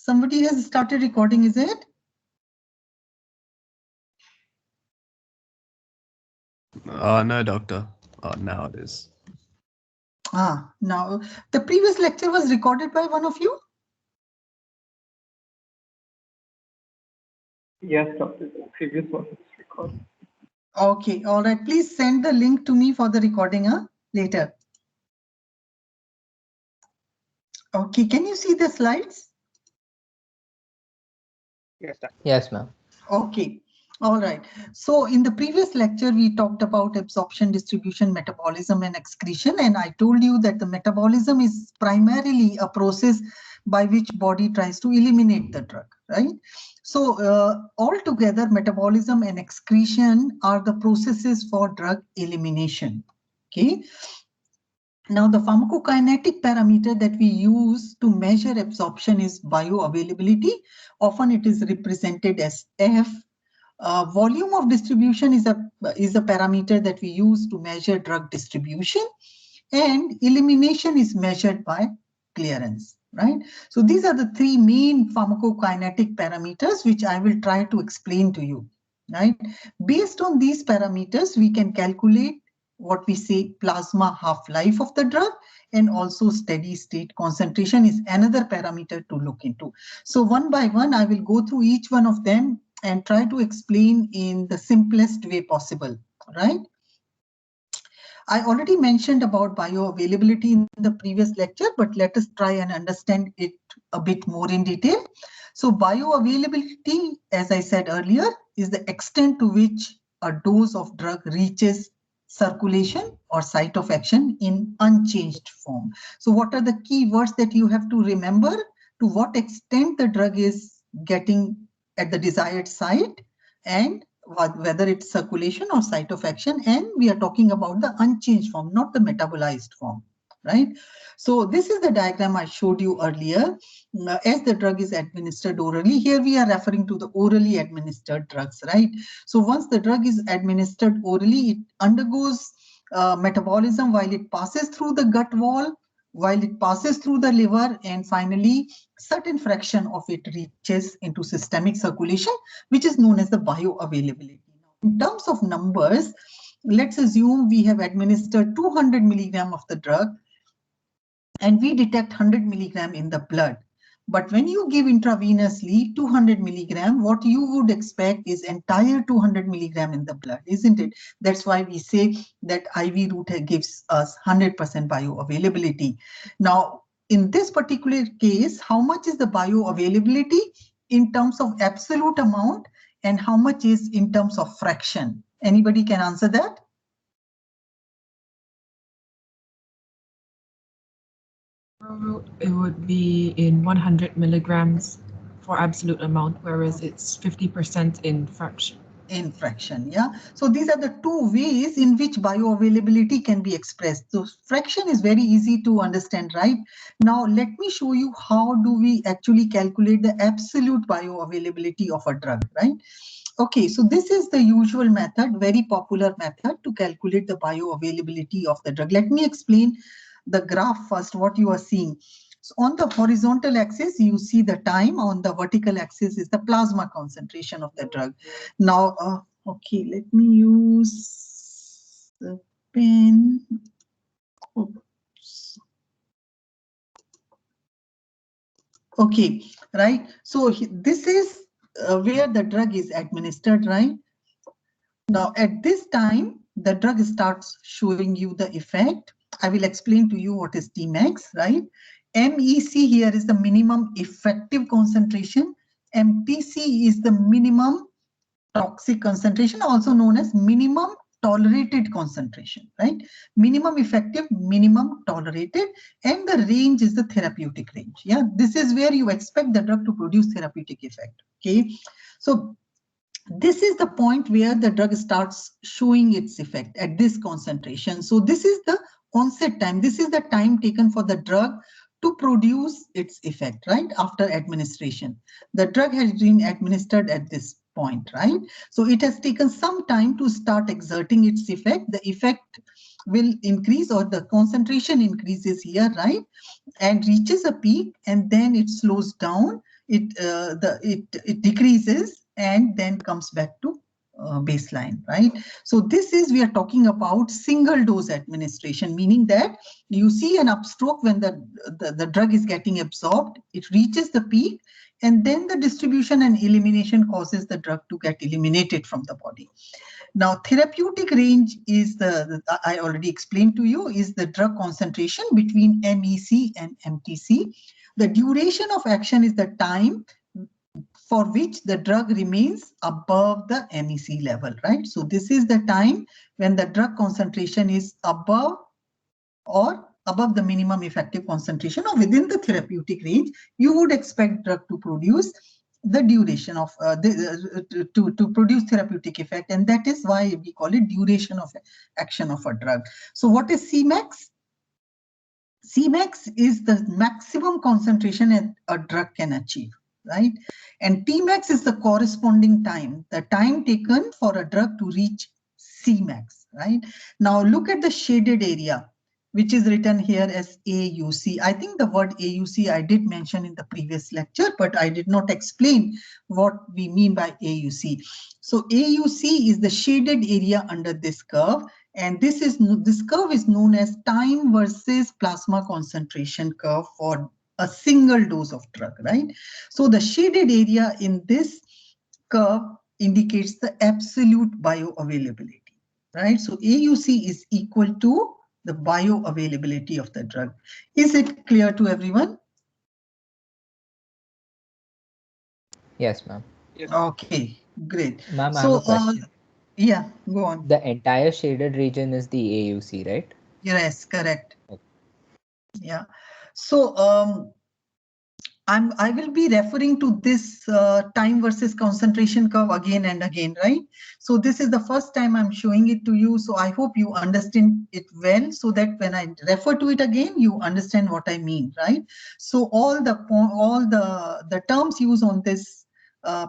Somebody has started recording, is it? No, doctor. Now it is. Now the previous lecture was recorded by one of you? Yes, doctor. The previous one is recorded. Okay, all right. Please send the link to me for the recording later. Okay, can you see the slides? Yes, ma'am. Okay, all right. So in the previous lecture, we talked about absorption, distribution, metabolism, and excretion. And I told you that the metabolism is primarily a process by which body tries to eliminate the drug, right? So altogether, metabolism and excretion are the processes for drug elimination, okay? Now, the pharmacokinetic parameter that we use to measure absorption is bioavailability. Often it is represented as F. Volume of distribution is a parameter that we use to measure drug distribution, and elimination is measured by clearance, right? So these are the three main pharmacokinetic parameters which I will try to explain to you, right? Based on these parameters, we can calculate what we say plasma half-life of the drug, and also steady state concentration is another parameter to look into. So one by one, I will go through each one of them and try to explain in the simplest way possible, right? I already mentioned about bioavailability in the previous lecture, but let us try and understand it a bit more in detail. So bioavailability, as I said earlier, is the extent to which a dose of drug reaches circulation or site of action in unchanged form. So what are the key words that you have to remember? To what extent the drug is getting at the desired site, and whether it's circulation or site of action, and we are talking about the unchanged form, not the metabolized form, right? So this is the diagram I showed you earlier. As the drug is administered orally, here we are referring to the orally administered drugs, right? So once the drug is administered orally, it undergoes metabolism while it passes through the gut wall, while it passes through the liver, and finally certain fraction of it reaches into systemic circulation, which is known as the bioavailability. In terms of numbers, let's assume we have administered 200 milligram of the drug and we detect 100 milligram in the blood. But when you give intravenously 200 milligram, what you would expect is entire 200 milligram in the blood, isn't it? That's why we say that IV route gives us 100% bioavailability. Now, in this particular case, how much is the bioavailability in terms of absolute amount, and how much is in terms of fraction? Anybody can answer that? It would be in 100 milligrams for absolute amount, whereas it's 50% in fraction. In fraction, yeah. So these are the two ways in which bioavailability can be expressed. So fraction is very easy to understand, right? Now let me show you how do we actually calculate the absolute bioavailability of a drug, right? Okay, so this is the usual method, very popular method to calculate the bioavailability of the drug. Let me explain the graph first, what you are seeing. So on the horizontal axis, you see the time. On the vertical axis is the plasma concentration of the drug. Now, okay, let me use the pen. Oops. Okay, right. So this is where the drug is administered, right? Now, at this time, the drug starts showing you the effect. I will explain to you what is Tmax, right? MEC here is the minimum effective concentration. MTC is the minimum toxic concentration, also known as minimum tolerated concentration, right? Minimum effective, minimum tolerated, and the range is the therapeutic range. Yeah, this is where you expect the drug to produce therapeutic effect. Okay, so this is the point where the drug starts showing its effect at this concentration. So this is the onset time. This is the time taken for the drug to produce its effect, right? After administration. The drug has been administered at this point, right? So it has taken some time to start exerting its effect. The effect will increase, or the concentration increases here, right? And reaches a peak, and then it slows down. it decreases and then comes back to baseline, right? So this is, we are talking about single dose administration, meaning that you see an upstroke when the drug is getting absorbed, it reaches the peak, and then the distribution and elimination causes the drug to get eliminated from the body. Now, therapeutic range is I already explained to you, is the drug concentration between MEC and MTC. The duration of action is the time for which the drug remains above the MEC level, right? So this is the time when the drug concentration is above the minimum effective concentration or within the therapeutic range. You would expect drug to produce the duration of to produce therapeutic effect, and that is why we call it duration of action of a drug. So what is Cmax? Cmax is the maximum concentration a drug can achieve, right? And Tmax is the corresponding time, the time taken for a drug to reach Cmax, right? Now look at the shaded area, which is written here as AUC. I think the word AUC I did mention in the previous lecture, but I did not explain what we mean by AUC. So AUC is the shaded area under this curve, and this curve is known as time versus plasma concentration curve for a single dose of drug, right? So the shaded area in this curve indicates the absolute bioavailability, right? So AUC is equal to the bioavailability of the drug. Is it clear to everyone? Yes, ma'am. Yes. Okay, great. Ma'am, I So, have a question. Yeah, go on. The entire shaded region is the AUC, right? Yes, correct. Okay. Yeah. So, I will be referring to this time versus concentration curve again and again, right? So this is the first time I'm showing it to you. So I hope you understand it well, so that when I refer to it again, you understand what I mean, right? So all the terms used on this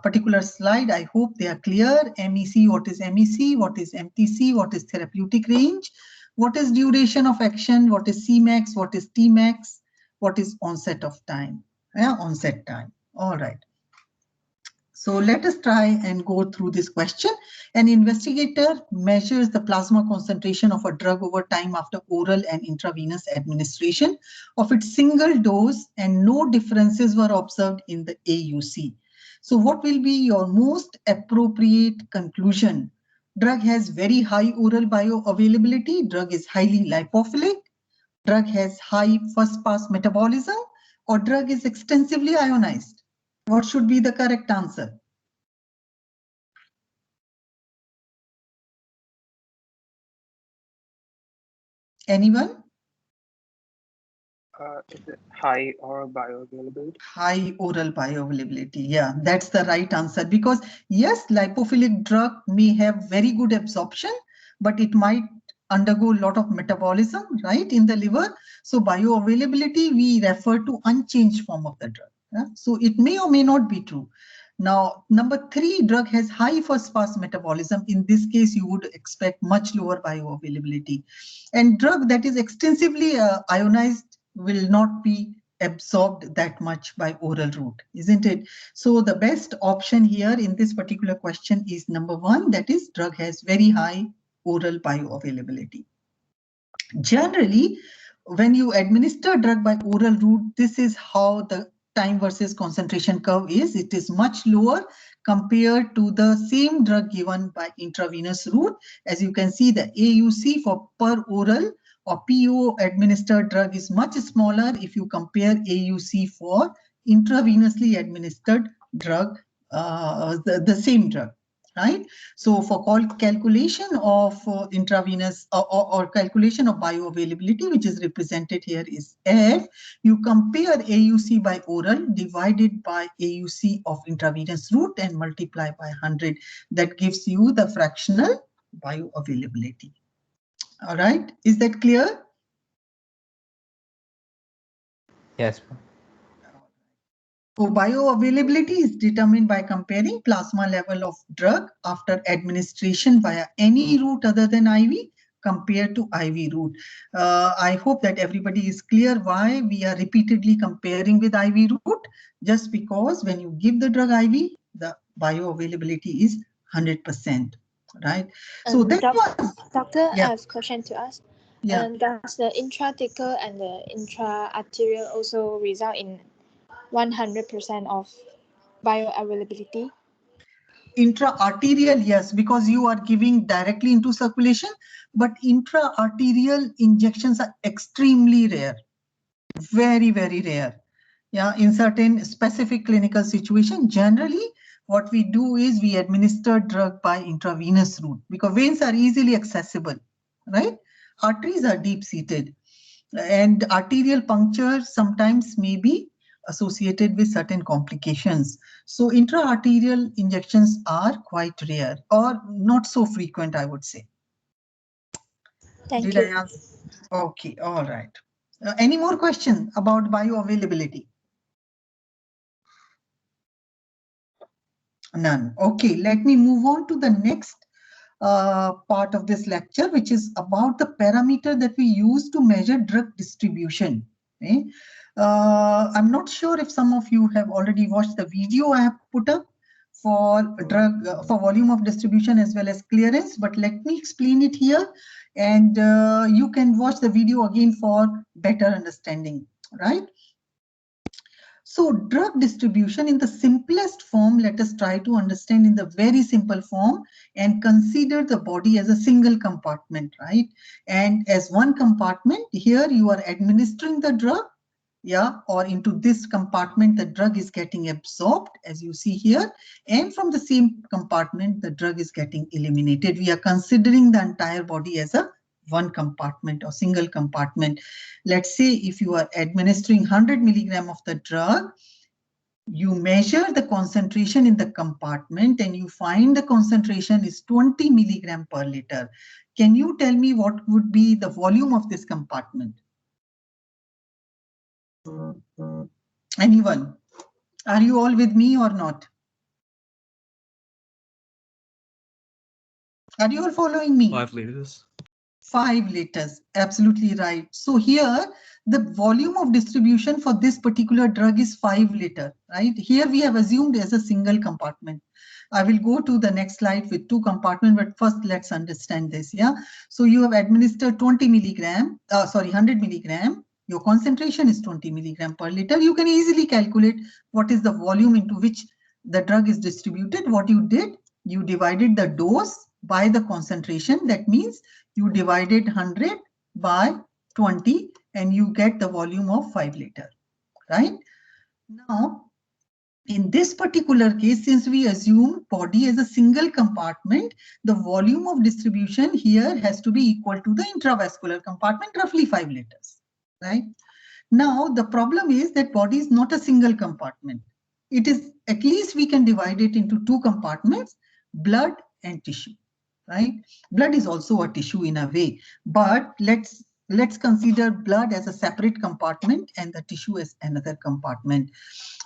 particular slide, I hope they are clear. MEC, what is MEC? What is MTC? What is therapeutic range? What is duration of action? What is Cmax? What is Tmax? What is onset of time? Onset time. All right. So let us try and go through this question. An investigator measures the plasma concentration of a drug over time after oral and intravenous administration of its single dose, and no differences were observed in the AUC. So what will be your most appropriate conclusion? Drug has very high oral bioavailability. Drug is highly lipophilic. Drug has high first pass metabolism, or drug is extensively ionized? What should be the correct answer? Anyone? Is it high or bioavailability? High oral bioavailability. Yeah, that's the right answer, because yes, lipophilic drug may have very good absorption, but it might undergo a lot of metabolism, right, in the liver. So bioavailability, we refer to unchanged form of the drug. Yeah? So it may or may not be true. Now, number 3, drug has high first pass metabolism. In this case, you would expect much lower bioavailability. And drug that is extensively ionized will not be absorbed that much by oral route, isn't it? So the best option here in this particular question is number 1, that is drug has very high oral bioavailability. Generally, when you administer drug by oral route, this is how the time versus concentration curve is. It is much lower compared to the same drug given by intravenous route. As you can see, the AUC for per oral or PO administered drug is much smaller if you compare AUC for intravenously administered drug, the same drug. Right. So for calculation of intravenous or calculation of bioavailability, which is represented here is F, you compare AUC by oral divided by AUC of intravenous route and multiply by 100. That gives you the fractional bioavailability. All right. Is that clear? Yes, ma'am. So bioavailability is determined by comparing plasma level of drug after administration via any route other than IV compared to IV route. I hope that everybody is clear why we are repeatedly comparing with IV route, just because when you give the drug IV, the bioavailability is 100%, right? So that was, Doctor, yeah. I have a question to ask. Yeah. Does the intrathecal and the intra-arterial also result in 100% of bioavailability? Intra-arterial, yes, because you are giving directly into circulation, but intra-arterial injections are extremely rare, very, very rare. Yeah, in certain specific clinical situation, generally what we do is we administer drug by intravenous route because veins are easily accessible, right? Arteries are deep-seated, and arterial puncture sometimes may be associated with certain complications. So intra-arterial injections are quite rare or not so frequent, I would say. Thank you. I answer? Okay, all right. Any more questions about bioavailability? None. Okay, let me move on to the next part of this lecture, which is about the parameter that we use to measure drug distribution. Okay? I'm not sure if some of you have already watched the video I have put up for drug for volume of distribution as well as clearance, but let me explain it here, and you can watch the video again for better understanding, right? So drug distribution in the simplest form, let us try to understand in the very simple form and consider the body as a single compartment, right? And as one compartment, here you are administering the drug, yeah, or into this compartment, the drug is getting absorbed, as you see here, and from the same compartment, the drug is getting eliminated. We are considering the entire body as a one compartment or single compartment. Let's say if you are administering 100 milligram of the drug, you measure the concentration in the compartment and you find the concentration is 20 milligram per liter. Can you tell me what would be the volume of this compartment? Anyone? Are you all with me or not? Are you all following me? 5 liters. 5 liters, absolutely right. So here the volume of distribution for this particular drug is 5 liter, right? Here we have assumed as a single compartment. I will go to the next slide with 2 compartments, but first let's understand this. Yeah. So you have administered 100 milligram. Your concentration is 20 milligram per liter. You can easily calculate what is the volume into which the drug is distributed. What you did, you divided the dose by the concentration. That means you divided 100 by 20 and you get the volume of 5 liter, right? Now, in this particular case, since we assume body as a single compartment, the volume of distribution here has to be equal to the intravascular compartment, roughly 5 liters, right? Now, the problem is that body is not a single compartment. It is, at least we can divide it into 2 compartments, blood and tissue, right? Blood is also a tissue in a way, but let's consider blood as a separate compartment and the tissue as another compartment.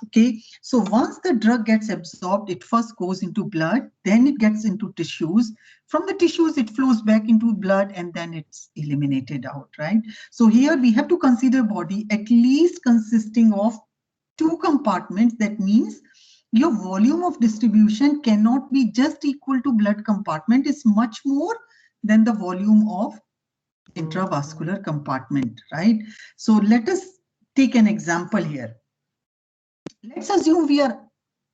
Okay, so once the drug gets absorbed, it first goes into blood, then it gets into tissues. From the tissues, it flows back into blood and then it's eliminated out, right? So here we have to consider body at least consisting of 2 compartments. That means your volume of distribution cannot be just equal to blood compartment. It's much more than the volume of intravascular compartment, right? So let us take an example here. Let's assume we are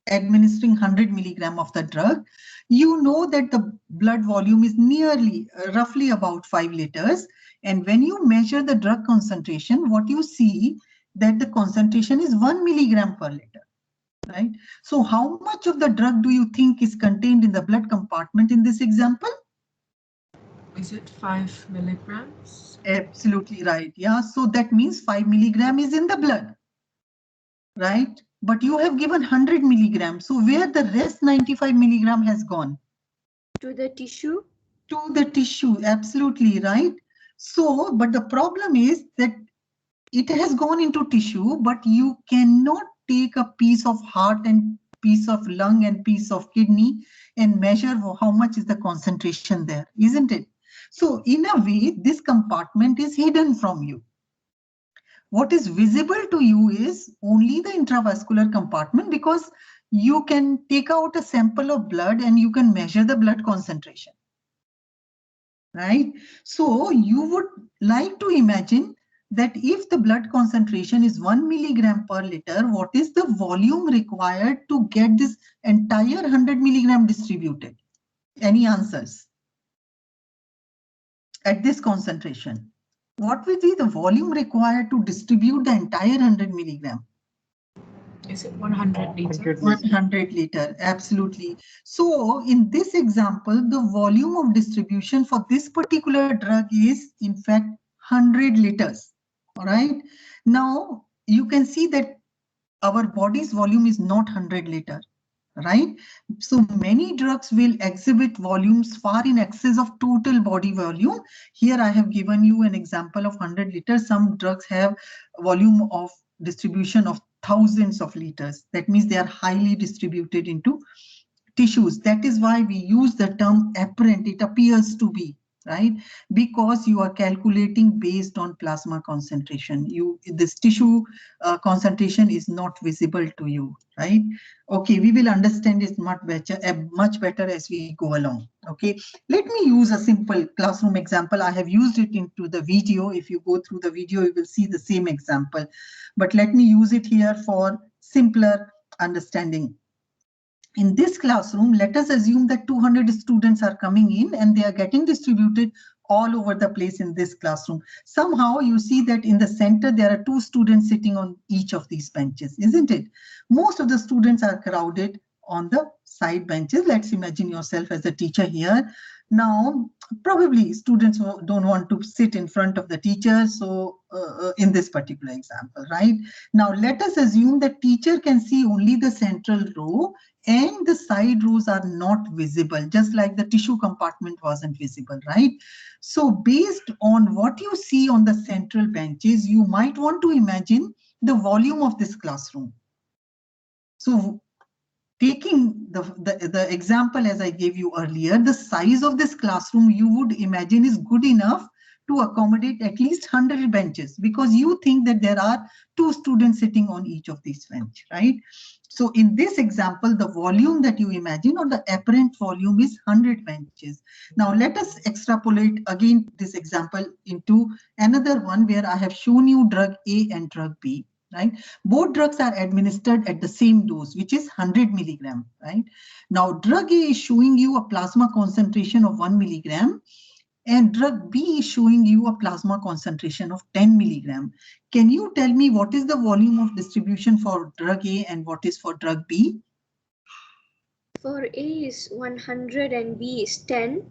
administering 100 milligram of the drug. You know that the blood volume is nearly, roughly about 5 liters. And when you measure the drug concentration, what you see that the concentration is 1 milligram per liter, right? So how much of the drug do you think is contained in the blood compartment in this example? Is it 5 milligrams? Absolutely right. Yeah. So that means 5 milligram is in the blood, right? But you have given 100 milligrams. So where the rest 95 milligram has gone? To the tissue? To the tissue. Absolutely right. So, but the problem is that it has gone into tissue, but you cannot take a piece of heart and piece of lung and piece of kidney and measure how much is the concentration there, isn't it? So in a way, this compartment is hidden from you. What is visible to you is only the intravascular compartment, because you can take out a sample of blood and you can measure the blood concentration, right? So you would like to imagine that if the blood concentration is 1 milligram per liter, what is the volume required to get this entire 100 milligram distributed? Any answers? At this concentration, what will be the volume required to distribute the entire 100 milligram? Is it 100 liters? 100 liter, absolutely. So in this example, the volume of distribution for this particular drug is in fact 100 liters. All right. Now you can see that our body's volume is not 100 liter, right? So many drugs will exhibit volumes far in excess of total body volume. Here I have given you an example of 100 liters. Some drugs have volume of distribution of thousands of liters. That means they are highly distributed into tissues. That is why we use the term apparent. It appears to be, right? Because you are calculating based on plasma concentration. This tissue concentration is not visible to you, right? Okay, we will understand it much better as we go along. Okay, let me use a simple classroom example. I have used it into the video. If you go through the video, you will see the same example. But let me use it here for simpler understanding. In this classroom, let us assume that 200 students are coming in and they are getting distributed all over the place in this classroom. Somehow you see that in the center, there are 2 students sitting on each of these benches, isn't it? Most of the students are crowded on the side benches. Let's imagine yourself as a teacher here. Now, probably students don't want to sit in front of the teacher. So in this particular example, right? Now, let us assume that teacher can see only the central row and the side rows are not visible, just like the tissue compartment wasn't visible, right? So based on what you see on the central benches, you might want to imagine the volume of this classroom. So taking the example as I gave you earlier, the size of this classroom you would imagine is good enough to accommodate at least 100 benches, because you think that there are 2 students sitting on each of these benches, right? So in this example, the volume that you imagine, or the apparent volume, is 100 benches. Now let us extrapolate again this example into another one where I have shown you drug A and drug B. Right? Both drugs are administered at the same dose, which is 100 milligram, right? Now, drug A is showing you a plasma concentration of 1 milligram, and drug B is showing you a plasma concentration of 10 milligram. Can you tell me what is the volume of distribution for drug A and what is for drug B? For A is 100 and B is 10.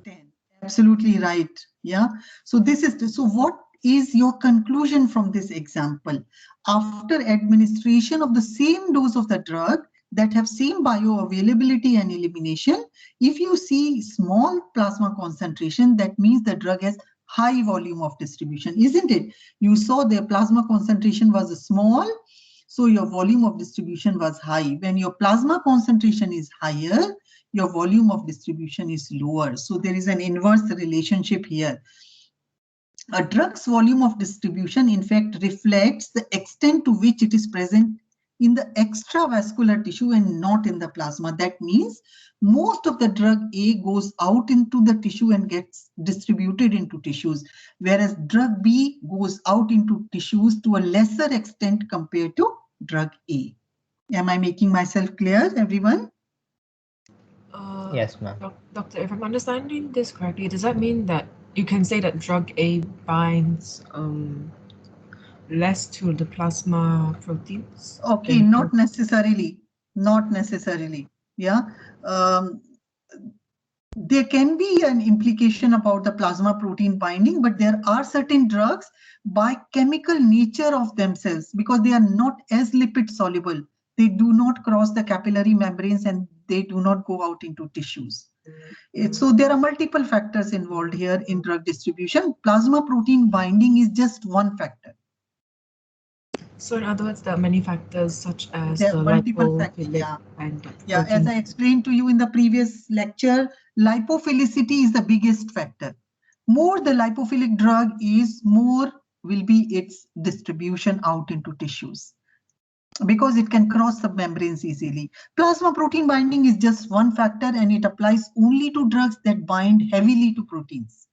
10. Absolutely right. Yeah. So this is, so what is your conclusion from this example? After administration of the same dose of the drug that have same bioavailability and elimination, if you see small plasma concentration, that means the drug has high volume of distribution, isn't it? You saw the plasma concentration was small, so your volume of distribution was high. When your plasma concentration is higher, your volume of distribution is lower. So there is an inverse relationship here. A drug's volume of distribution, in fact, reflects the extent to which it is present in the extravascular tissue and not in the plasma. That means most of the drug A goes out into the tissue and gets distributed into tissues, whereas drug B goes out into tissues to a lesser extent compared to drug A. Am I making myself clear, everyone? Yes, ma'am. Doctor, if I'm understanding this correctly, does that mean that you can say that drug A binds less to the plasma proteins? Okay, not necessarily. Not necessarily. Yeah. There can be an implication about the plasma protein binding, but there are certain drugs by chemical nature of themselves, because they are not as lipid soluble. They do not cross the capillary membranes and they do not go out into tissues. So there are multiple factors involved here in drug distribution. Plasma protein binding is just one factor. So in other words, there are many factors such as there the are multiple factors. lipophilic and Yeah, as I explained to you in the previous lecture, lipophilicity is the biggest factor. more the lipophilic drug is, more will be its distribution out into tissues, because it can cross submembranes easily. Plasma protein binding is just one factor, and it applies only to drugs that bind heavily to proteins.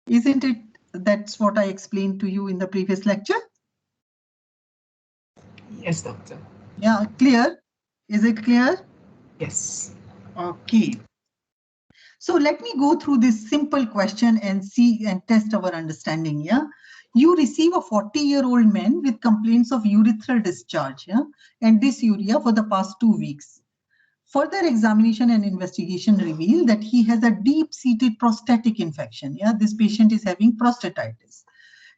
Isn't it? That's what I explained to you in the previous lecture. Yes, doctor. Yeah, clear? Is it clear? Yes. Okay. So let me go through this simple question and see and test our understanding. Yeah. You receive a 40-year-old man with complaints of urethral discharge, yeah, and dysuria for the past 2 weeks. Further examination and investigation reveal that he has a deep-seated prostatic infection. Yeah, this patient is having prostatitis.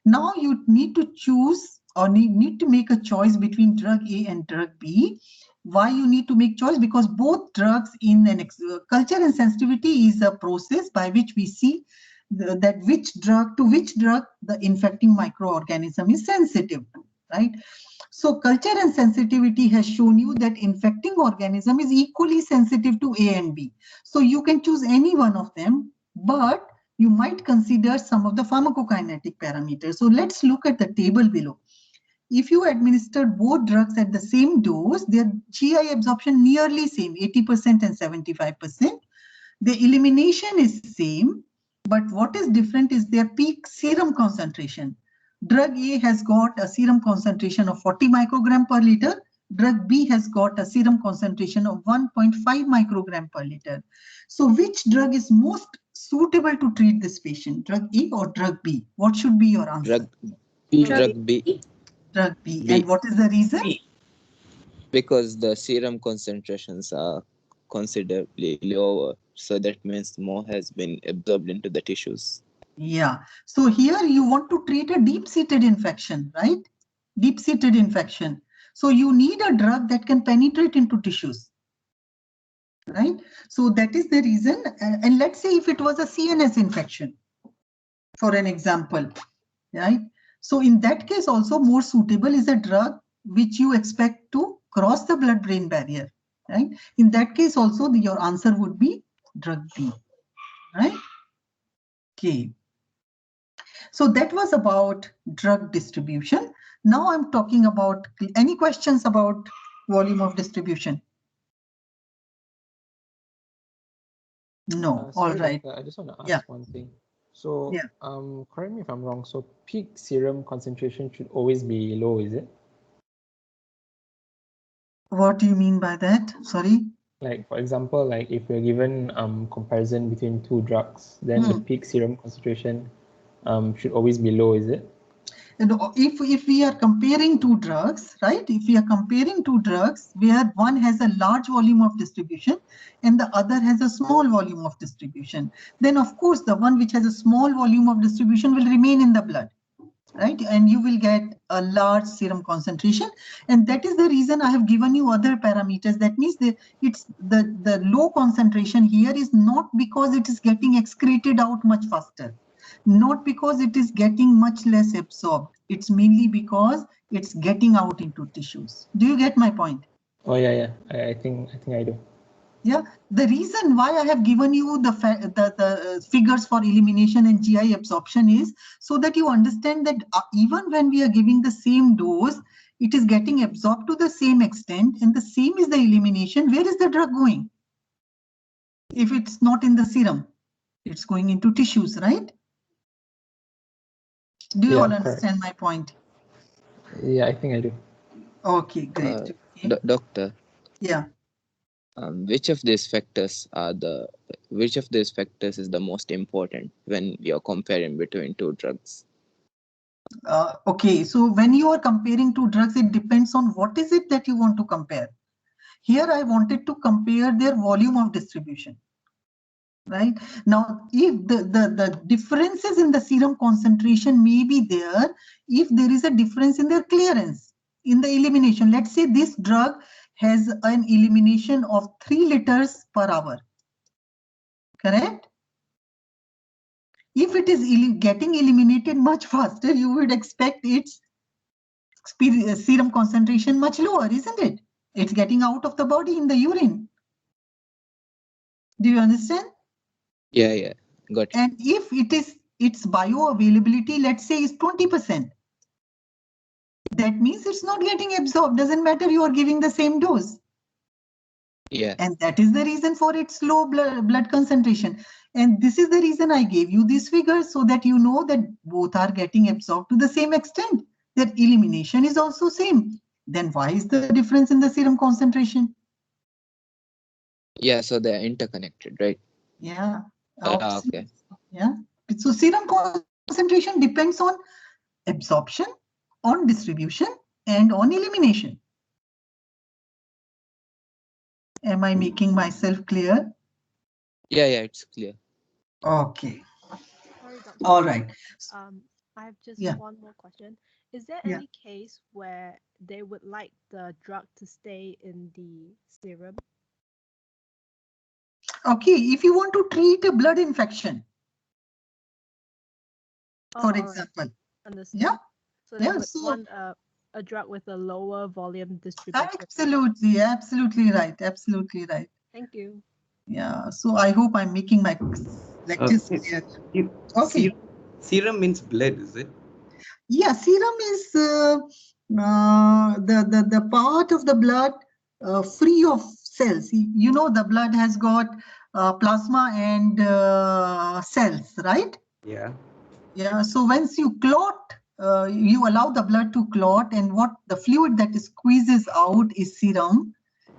Now you need to choose or need to make a choice between drug A and drug B. Why you need to make choice? Because both drugs in an culture and sensitivity is a process by which we see that which drug the infecting microorganism is sensitive to, right? So culture and sensitivity has shown you that infecting organism is equally sensitive to A and B. So you can choose any one of them, but you might consider some of the pharmacokinetic parameters. So let's look at the table below. If you administer both drugs at the same dose, their GI absorption nearly same, 80% and 75%. The elimination is same, but what is different is their peak serum concentration. Drug A has got a serum concentration of 40 microgram per liter. Drug B has got a serum concentration of 1.5 microgram per liter. So which drug is most suitable to treat this patient, drug A or drug B? What should be your answer? Drug B. Drug B. And what is the reason? Because the serum concentrations are considerably lower, so that means more has been absorbed into the tissues. Yeah. So here you want to treat a deep-seated infection, right? Deep-seated infection. So you need a drug that can penetrate into tissues, right? So that is the reason. And let's say if it was a CNS infection, for an example, right? So in that case also more suitable is a drug which you expect to cross the blood-brain barrier, right? In that case also your answer would be drug B, right? Okay. So that was about drug distribution. Now I'm talking about any questions about volume of distribution? No. All right. Doctor, I just want to ask Yeah. one thing. So, Yeah. correct me if I'm wrong. So, peak serum concentration should always be low, is it? What do you mean by that? Sorry. Like, for example, like if we're given comparison between two drugs, then the peak serum concentration should always be low, is it? And if we are comparing two drugs, right? If we are comparing two drugs where one has a large volume of distribution and the other has a small volume of distribution, then of course the one which has a small volume of distribution will remain in the blood, right? And you will get a large serum concentration. And that is the reason I have given you other parameters. That means the low concentration here is not because it is getting excreted out much faster, not because it is getting much less absorbed. It's mainly because it's getting out into tissues. Do you get my point? Oh yeah. I think I do. Yeah, the reason why I have given you the figures for elimination and GI absorption is so that you understand that even when we are giving the same dose, it is getting absorbed to the same extent, and the same is the elimination. Where is the drug going? If it's not in the serum, it's going into tissues, right? Do you all understand my point? Yeah, I think I do. Okay, great. Doctor. Yeah. Which of these factors is the most important when you're comparing between two drugs? Okay, so when you are comparing two drugs, it depends on what is it that you want to compare. Here I wanted to compare their volume of distribution. Right now, if the differences in the serum concentration may be there, if there is a difference in their clearance, in the elimination, let's say this drug has an elimination of 3 liters per hour, correct? If it is getting eliminated much faster, you would expect its serum concentration much lower, isn't it? It's getting out of the body in the urine. Do you understand? Yeah. Got it. And if its bioavailability, let's say, is 20%, that means it's not getting absorbed. Doesn't matter, you are giving the same dose. Yeah. And that is the reason for its low blood concentration. And this is the reason I gave you these figures, so that you know that both are getting absorbed to the same extent. Their elimination is also same. Then why is the difference in the serum concentration? Yeah, so they're interconnected, right? Yeah. Okay. Yeah. So serum concentration depends on absorption, on distribution, and on elimination. Am I making myself clear? Yeah, it's clear. Okay. Sorry, Dr. All right. I have just Yeah. one more question. Is there Yeah. any case where they would like the drug to stay in the serum? Okay, if you want to treat a blood infection, Oh, for all right. example. Understood. Yeah. So they Yeah. would So want a drug with a lower volume distribution. absolutely, absolutely right. Absolutely right. Thank you. Yeah. So I hope I'm making my lectures clear. Okay. Serum means blood, is it? Yeah, serum is the part of the blood free of cells. You know, the blood has got plasma and cells, right? Yeah. Yeah. So once you clot, you allow the blood to clot, and what the fluid that squeezes out is serum,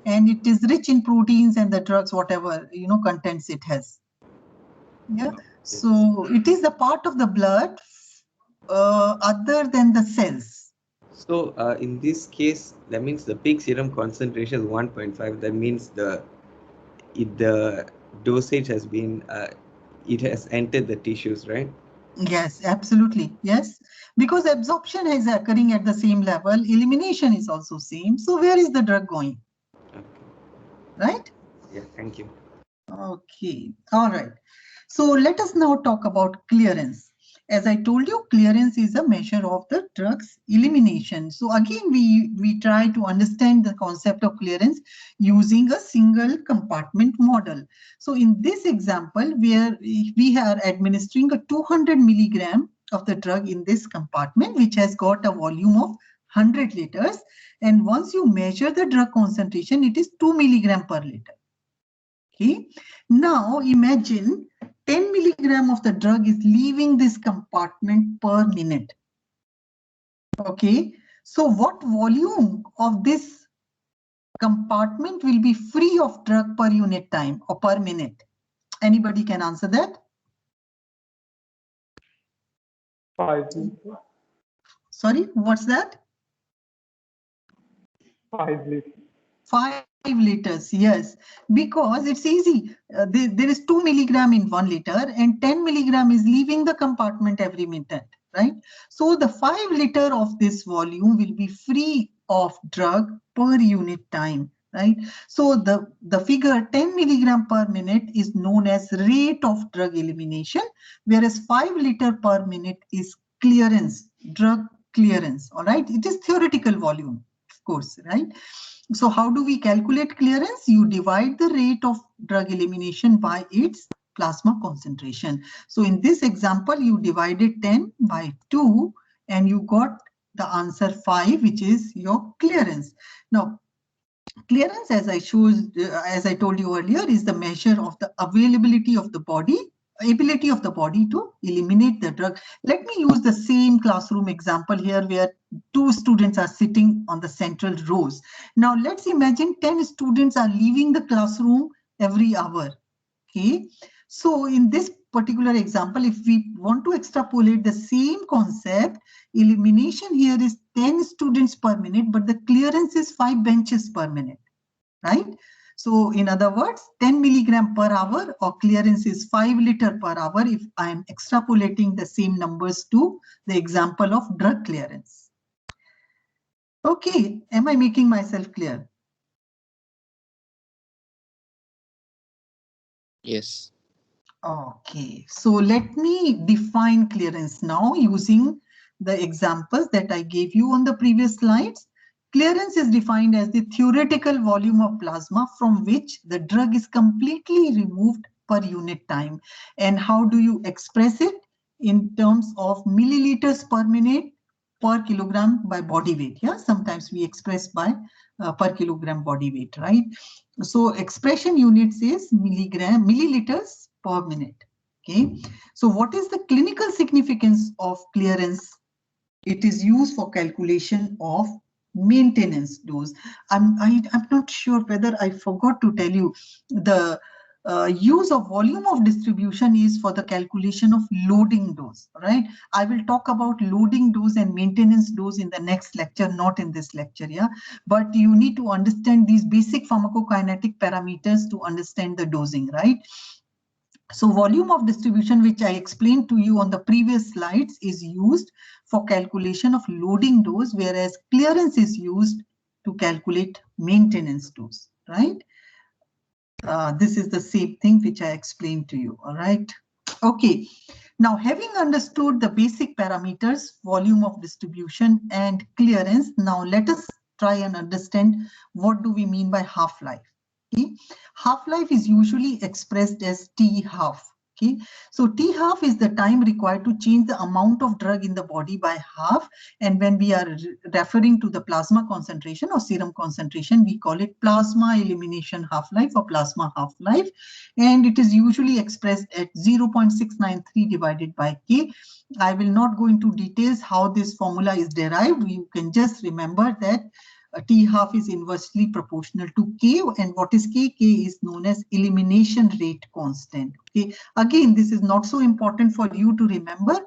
and it is rich in proteins and the drugs, whatever contents it has. Yeah. So it is the part of the blood other than the cells. So in this case, that means the peak serum concentration is 1.5. That means the dosage has been it has entered the tissues, right? Yes, absolutely. Yes, because absorption is occurring at the same level, elimination is also same. So where is the drug going? Okay. Right? Yeah, thank you. Okay. All right. So let us now talk about clearance. As I told you, clearance is a measure of the drug's elimination. So again, we try to understand the concept of clearance using a single compartment model. So in this example, where we are administering a 200 milligram of the drug in this compartment, which has got a volume of 100 liters. And once you measure the drug concentration, it is 2 milligram per liter. Okay. Now imagine 10 milligram of the drug is leaving this compartment per minute. Okay. So what volume of this compartment will be free of drug per unit time or per minute? Anybody can answer that? 5 liters. Sorry, what's that? 5 liters. 5 liters, yes, because it's easy. There is 2 milligram in 1 liter and 10 milligram is leaving the compartment every minute, right? So the 5 liter of this volume will be free of drug per unit time, right? So the figure 10 milligram per minute is known as rate of drug elimination, whereas 5 liter per minute is clearance, drug clearance, all right? It is theoretical volume, of course, right? So how do we calculate clearance? You divide the rate of drug elimination by its plasma concentration. So in this example, you divided 10 by 2 and you got the answer 5, which is your clearance. Now, clearance, as I told you earlier, is the measure of the availability of the body, ability of the body to eliminate the drug. Let me use the same classroom example here where 2 students are sitting on the central rows. Now let's imagine 10 students are leaving the classroom every hour. Okay. So in this particular example, if we want to extrapolate the same concept, elimination here is 10 students per minute, but the clearance is 5 benches per minute, right? So in other words, 10 milligram per hour or clearance is 5 liter per hour if I am extrapolating the same numbers to the example of drug clearance. Okay, am I making myself clear? Yes. Okay, so let me define clearance now using the examples that I gave you on the previous slides. Clearance is defined as the theoretical volume of plasma from which the drug is completely removed per unit time. And how do you express it? In terms of milliliters per minute per kilogram by body weight. Yeah, sometimes we express by per kilogram body weight, right? So expression units is milliliters per minute. Okay. So what is the clinical significance of clearance? It is used for calculation of maintenance dose. I'm not sure whether I forgot to tell you the use of volume of distribution is for the calculation of loading dose, right? I will talk about loading dose and maintenance dose in the next lecture, not in this lecture, yeah? But you need to understand these basic pharmacokinetic parameters to understand the dosing, right? So volume of distribution, which I explained to you on the previous slides, is used for calculation of loading dose, whereas clearance is used to calculate maintenance dose, right? This is the same thing which I explained to you, all right? Okay, now having understood the basic parameters, volume of distribution and clearance, now let us try and understand what do we mean by half-life. Okay, half-life is usually expressed as T half. Okay, so T half is the time required to change the amount of drug in the body by half. And when we are referring to the plasma concentration or serum concentration, we call it plasma elimination half-life or plasma half-life. And it is usually expressed at 0.693 divided by K. I will not go into details how this formula is derived. You can just remember that T half is inversely proportional to K, and what is K? K is known as elimination rate constant. Okay, again, this is not so important for you to remember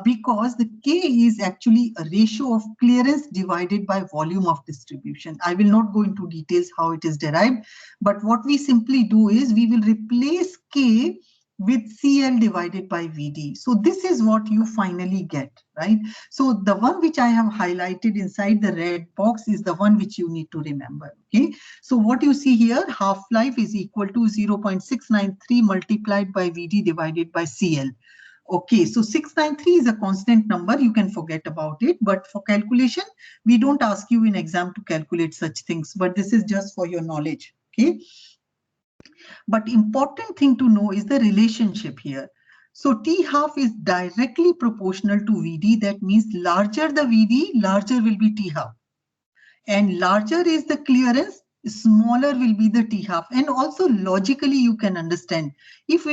because the K is actually a ratio of clearance divided by volume of distribution. I will not go into details how it is derived, but what we simply do is we will replace K with CL divided by VD. So this is what you finally get, right? So the one which I have highlighted inside the red box is the one which you need to remember, okay? So what you see here, half-life is equal to 0.693 multiplied by VD divided by CL. Okay, so 693 is a constant number. You can forget about it. But for calculation, we don't ask you in exam to calculate such things. But this is just for your knowledge, okay? But important thing to know is the relationship here. So T half is directly proportional to VD. That means larger the VD, larger will be T half. And larger is the clearance, smaller will be the T half. And also logically you can understand, if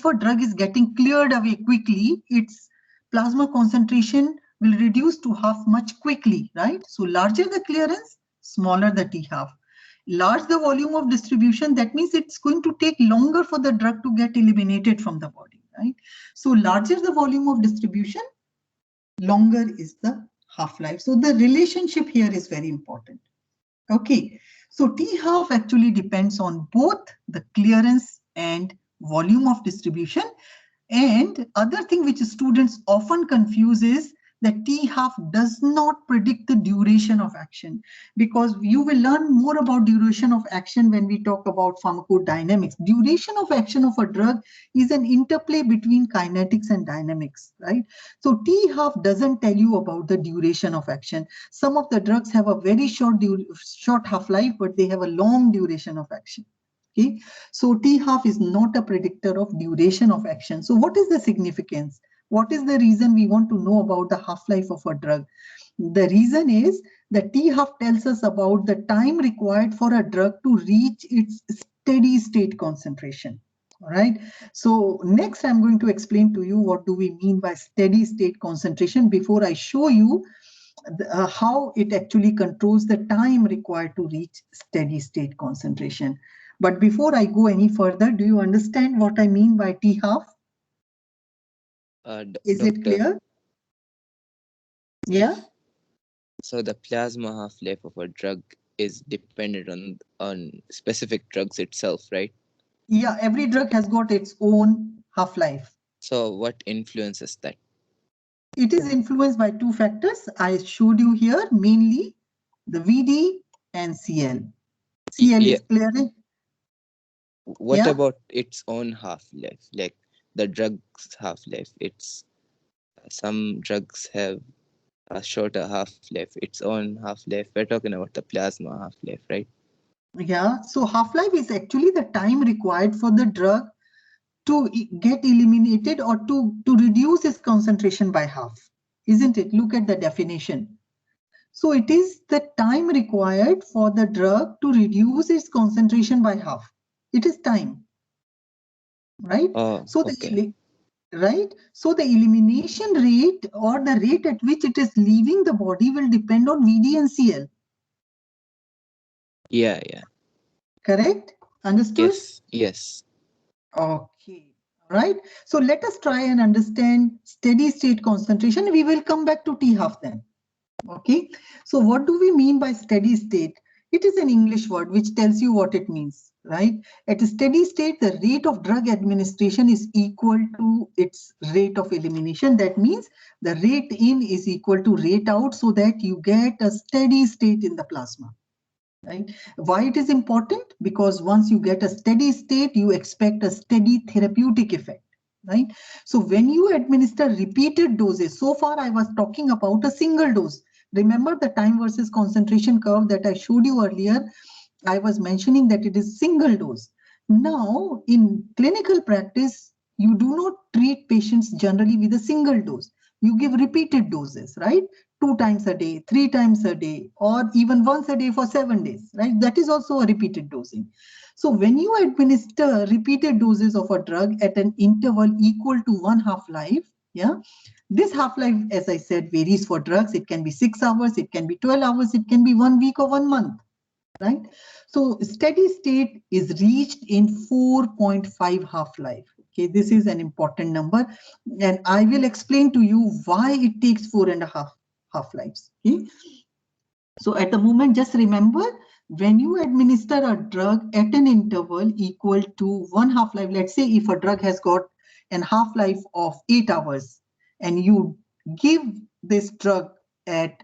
a drug is getting cleared away quickly, its plasma concentration will reduce to half much quickly, right? So larger the clearance, smaller the T half. Large the volume of distribution, that means it's going to take longer for the drug to get eliminated from the body, right? So larger the volume of distribution, longer is the half-life. So the relationship here is very important. Okay, so T half actually depends on both the clearance and volume of distribution. And other thing which students often confuse is that T half does not predict the duration of action, because you will learn more about duration of action when we talk about pharmacodynamics. Duration of action of a drug is an interplay between kinetics and dynamics, right? So T half doesn't tell you about the duration of action. Some of the drugs have a very short half-life, but they have a long duration of action. Okay, so T half is not a predictor of duration of action. So what is the significance? What is the reason we want to know about the half-life of a drug? The reason is that T half tells us about the time required for a drug to reach its steady state concentration. All right. So next I'm going to explain to you what do we mean by steady state concentration before I show you how it actually controls the time required to reach steady state concentration. But before I go any further, do you understand what I mean by T half? Is Doctor, it clear? Yeah. So the plasma half-life of a drug is dependent on specific drugs itself, right? Yeah, every drug has got its own half-life. So what influences that? It is influenced by two factors. I showed you here, mainly the VD and CL. CL is clear. What about its own half-life, like the drug's half-life? It's some drugs have a shorter half-life, its own half-life. We're talking about the plasma half-life, right? Yeah, so half-life is actually the time required for the drug to get eliminated or to reduce its concentration by half, isn't it? Look at the definition. So it is the time required for the drug to reduce its concentration by half. It is time, right? So okay. So the elimination rate or the rate at which it is leaving the body will depend on VD and CL. Yeah. Correct? Understood? Yes. Okay. Right. So let us try and understand steady state concentration. We will come back to T half then. Okay. So what do we mean by steady state? It is an English word which tells you what it means, right? At a steady state, the rate of drug administration is equal to its rate of elimination. That means the rate in is equal to rate out, so that you get a steady state in the plasma. Right? Why it is important? Because once you get a steady state, you expect a steady therapeutic effect. Right? So when you administer repeated doses, so far I was talking about a single dose. Remember the time versus concentration curve that I showed you earlier? I was mentioning that it is single dose. Now, in clinical practice, you do not treat patients generally with a single dose. You give repeated doses, right? 2 times a day, 3 times a day, or even once a day for 7 days, right? That is also a repeated dosing. So when you administer repeated doses of a drug at an interval equal to 1 half-life, yeah, this half-life, as I said, varies for drugs. It can be 6 hours, it can be 12 hours, it can be 1 week or 1 month, right? So steady state is reached in 4.5 half-life. Okay, this is an important number, and I will explain to you why it takes 4.5 half-lives. Okay? So at the moment, just remember, when you administer a drug at an interval equal to 1 half-life, let's say if a drug has got an half-life of 8 hours, and you give this drug at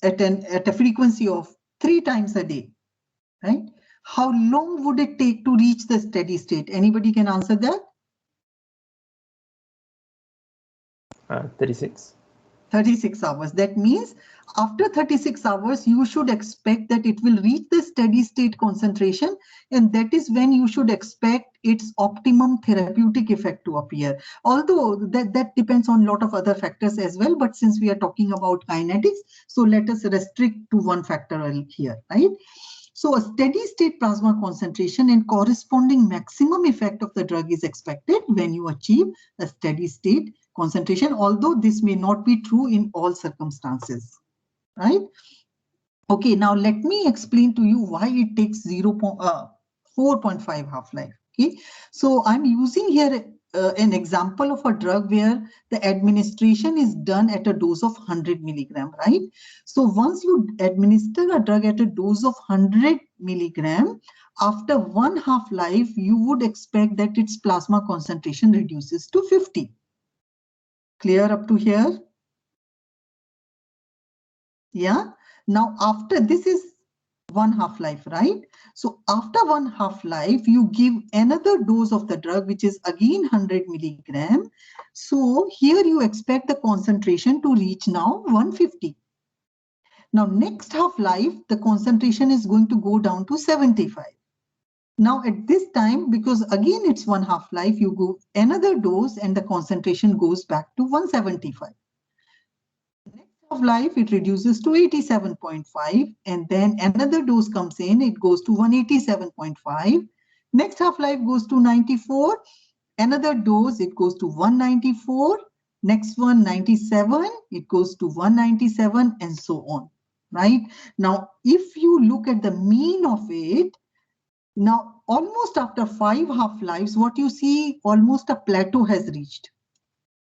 a frequency of 3 times a day, right? How long would it take to reach the steady state? Anybody can answer that? 36. 36 hours. That means after 36 hours, you should expect that it will reach the steady state concentration, and that is when you should expect its optimum therapeutic effect to appear. Although that depends on a lot of other factors as well, but since we are talking about kinetics, so let us restrict to one factor here, right? So a steady state plasma concentration and corresponding maximum effect of the drug is expected when you achieve a steady state concentration, although this may not be true in all circumstances, right? Okay, now let me explain to you why it takes 4.5 half-life. Okay, so I'm using here an example of a drug where the administration is done at a dose of 100 milligram, right? So once you administer a drug at a dose of 100 milligram, after 1 half-life, you would expect that its plasma concentration reduces to 50. Clear up to here? Yeah. Now after this is 1 half-life, right? So after 1 half-life, you give another dose of the drug, which is again 100 milligram. So here you expect the concentration to reach now 150. Now next half-life, the concentration is going to go down to 75. Now at this time, because again it's 1 half-life, you go another dose and the concentration goes back to 175. Of life, it reduces to 87.5, and then another dose comes in, it goes to 187.5. Next half-life goes to 94, another dose, it goes to 194, next one 97, it goes to 197, and so on, right? Now, if you look at the mean of it, now almost after 5 half-lives, what you see, almost a plateau has reached.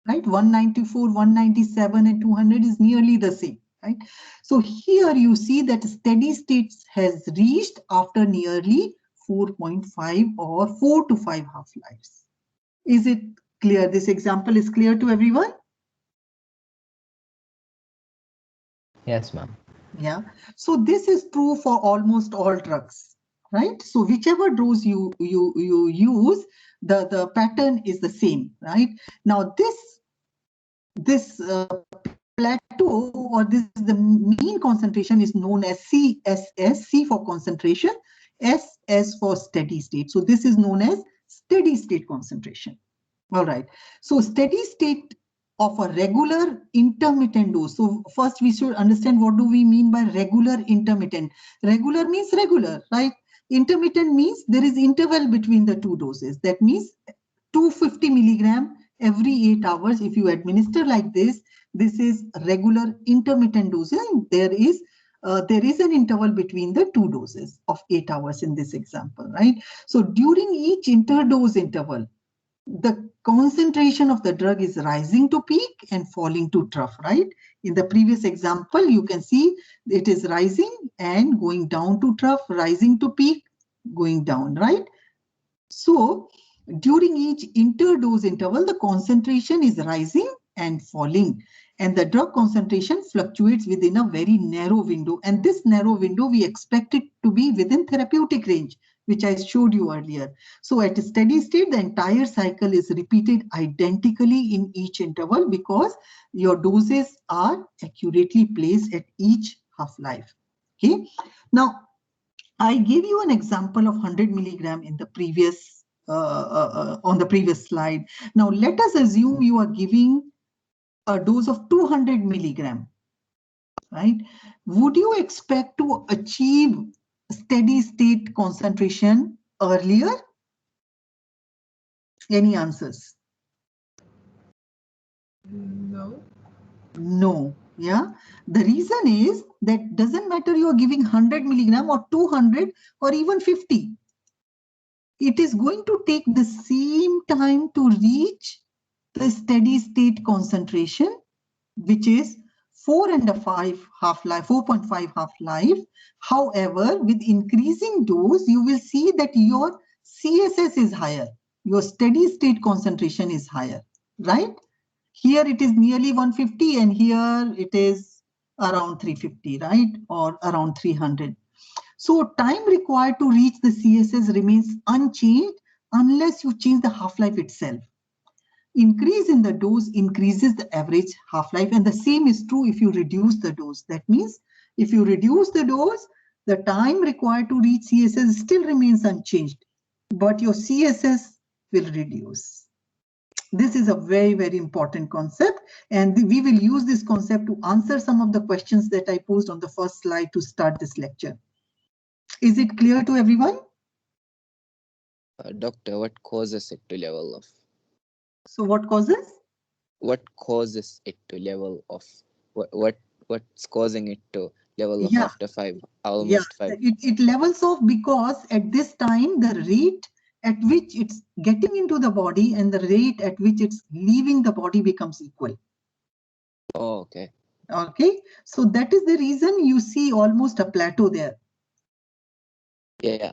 Right, 194, 197, and 200 is nearly the same, right? So here you see that steady state has reached after nearly 4.5 or 4 to 5 half-lives. Is it clear? This example is clear to everyone? Yes, ma'am. Yeah. So this is true for almost all drugs, right? So whichever dose you use, the pattern is the same, right? Now this plateau, or the mean concentration, is known as CSS, C for concentration, S as for steady state. So this is known as steady state concentration. All right. So steady state of a regular intermittent dose. So first we should understand what do we mean by regular intermittent. Regular means regular, right? Intermittent means there is interval between the two doses. That means 250 milligram every 8 hours. If you administer like this is regular intermittent dosing. There is an interval between the two doses of 8 hours in this example, right? So during each interdose interval, the concentration of the drug is rising to peak and falling to trough, right? In the previous example, you can see it is rising and going down to trough, rising to peak, going down, right? So during each interdose interval, the concentration is rising and falling, and the drug concentration fluctuates within a very narrow window. And this narrow window, we expect it to be within therapeutic range, which I showed you earlier. So at a steady state, the entire cycle is repeated identically in each interval because your doses are accurately placed at each half-life. Okay. Now, I gave you an example of 100 milligram in the previous on the previous slide. Now let us assume you are giving a dose of 200 milligram, right? Would you expect to achieve steady state concentration earlier? Any answers? No. No. Yeah. The reason is that doesn't matter you are giving 100 milligram or 200 or even 50. It is going to take the same time to reach the steady state concentration, which is 4.5 half-life, 4.5 half-life. However, with increasing dose, you will see that your CSS is higher. Your steady state concentration is higher, right? Here it is nearly 150 and here it is around 350, right? Or around 300. So time required to reach the CSS remains unchanged unless you change the half-life itself. Increase in the dose increases the average half-life, and the same is true if you reduce the dose. That means if you reduce the dose, the time required to reach CSS still remains unchanged, but your CSS will reduce. This is a very, very important concept, and we will use this concept to answer some of the questions that I posed on the first slide to start this lecture. Is it clear to everyone? Doctor, what causes it to level off? So what causes? What causes it to level off? What's causing it to level off after almost 5? It levels off because at this time the rate at which it's getting into the body and the rate at which it's leaving the body becomes equal. Oh, okay. Okay, so that is the reason you see almost a plateau there. Yeah.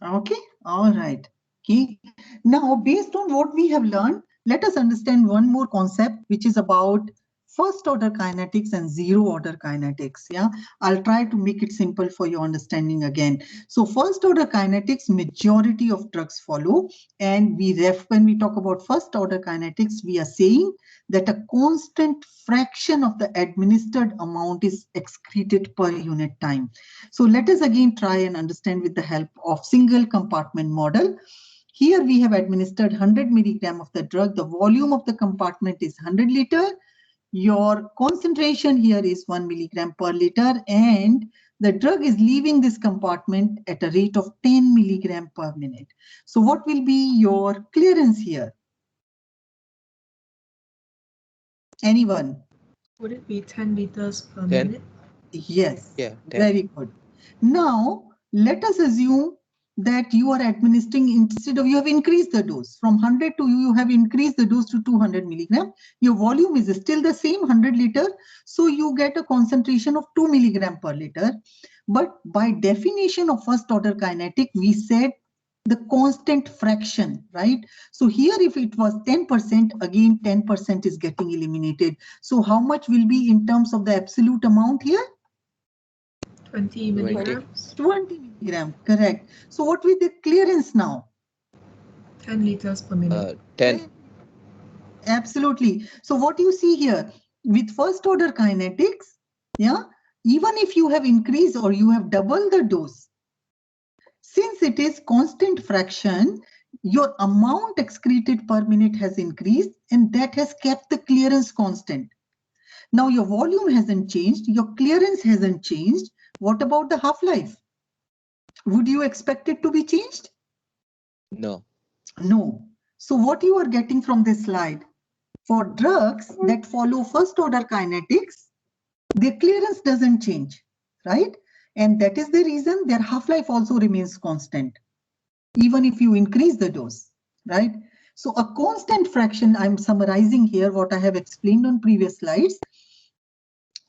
Okay, all right. Okay. Now, based on what we have learned, let us understand one more concept, which is about first order kinetics and zero order kinetics. Yeah, I'll try to make it simple for your understanding again. So first order kinetics, majority of drugs follow, and when we talk about first order kinetics, we are saying that a constant fraction of the administered amount is excreted per unit time. So let us again try and understand with the help of single compartment model. Here we have administered 100 milligram of the drug. The volume of the compartment is 100 liter. Your concentration here is 1 milligram per liter, and the drug is leaving this compartment at a rate of 10 milligram per minute. So what will be your clearance here? Anyone? Would it be 10 liters per minute? Yes. Yeah. 10. Very good. Now, let us assume that you are administering, instead of you have increased the dose from 100 to you have increased the dose to 200 milligram. Your volume is still the same, 100 liter. So you get a concentration of 2 milligram per liter. But by definition of first order kinetic, we said the constant fraction, right? So here, if it was 10%, again, 10% is getting eliminated. So how much will be in terms of the absolute amount here? 20 milligrams. 20 milligram, correct. So what will the clearance now? 10 liters per minute. 10. Absolutely. So what you see here with first order kinetics, yeah, even if you have increased or you have doubled the dose, since it is constant fraction, your amount excreted per minute has increased, and that has kept the clearance constant. Now your volume hasn't changed, your clearance hasn't changed. What about the half-life? Would you expect it to be changed? No. No. So what you are getting from this slide, for drugs that follow first order kinetics, their clearance doesn't change, right? And that is the reason their half-life also remains constant, even if you increase the dose, right? So a constant fraction, I'm summarizing here what I have explained on previous slides.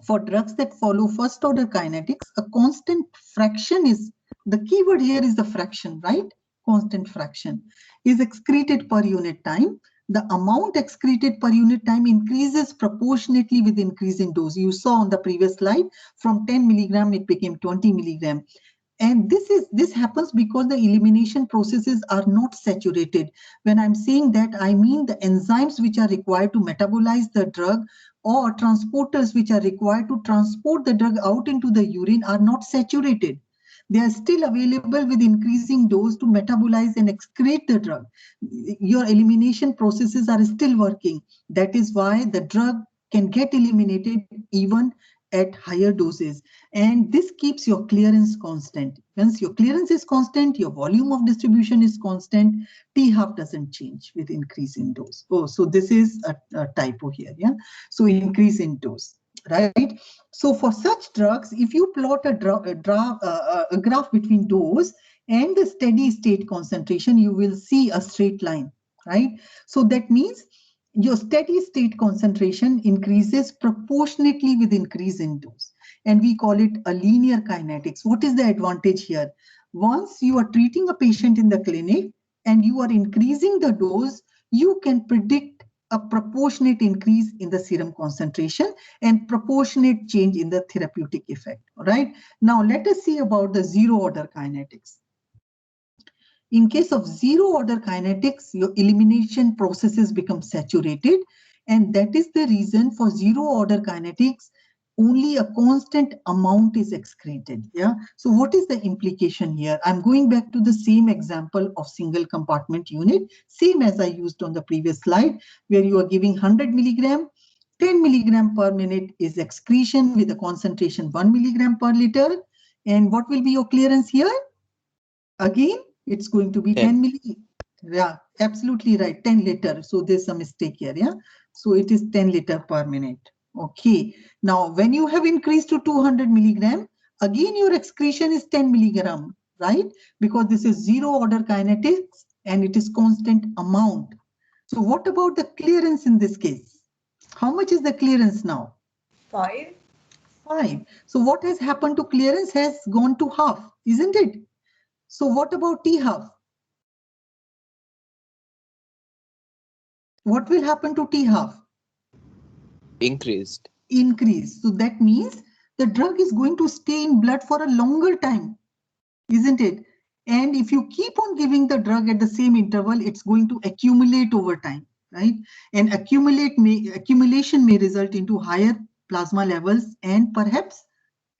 For drugs that follow first order kinetics, a constant fraction is, the keyword here is the fraction, right? Constant fraction is excreted per unit time. The amount excreted per unit time increases proportionately with increase in dose. You saw on the previous slide, from 10 milligram, it became 20 milligram. And this happens because the elimination processes are not saturated. When I'm saying that, I mean the enzymes which are required to metabolize the drug or transporters which are required to transport the drug out into the urine are not saturated. They are still available with increasing dose to metabolize and excrete the drug. Your elimination processes are still working. That is why the drug can get eliminated even at higher doses, and this keeps your clearance constant. Once your clearance is constant, your volume of distribution is constant. T-half doesn't change with increase in dose. Oh, so this is a typo here, yeah? So increase in dose, right? So for such drugs, if you plot a graph between dose and the steady state concentration, you will see a straight line, right? So that means your steady state concentration increases proportionately with increase in dose. And we call it a linear kinetics. What is the advantage here? Once you are treating a patient in the clinic and you are increasing the dose, you can predict a proportionate increase in the serum concentration and proportionate change in the therapeutic effect. All right. Now let us see about the zero order kinetics. In case of zero order kinetics, your elimination processes become saturated, and that is the reason for zero order kinetics, only a constant amount is excreted. Yeah. So what is the implication here? I'm going back to the same example of single compartment unit, same as I used on the previous slide, where you are giving 100 milligram, 10 milligram per minute is excretion with a concentration 1 milligram per liter. And what will be your clearance here? Again, it's going to be 10 milli. Yeah, absolutely right. 10 liter. So there's a mistake here. Yeah. So it is 10 liter per minute. Okay. Now, when you have increased to 200 milligram, again, your excretion is 10 milligram, right? Because this is zero order kinetics and it is constant amount. So what about the clearance in this case? How much is the clearance now? 5. 5. So what has happened to clearance has gone to half, isn't it? So what about T-half? What will happen to T-half? Increased. Increase. So that means the drug is going to stay in blood for a longer time, isn't it? And if you keep on giving the drug at the same interval, it's going to accumulate over time, right? And accumulation may result into higher plasma levels and perhaps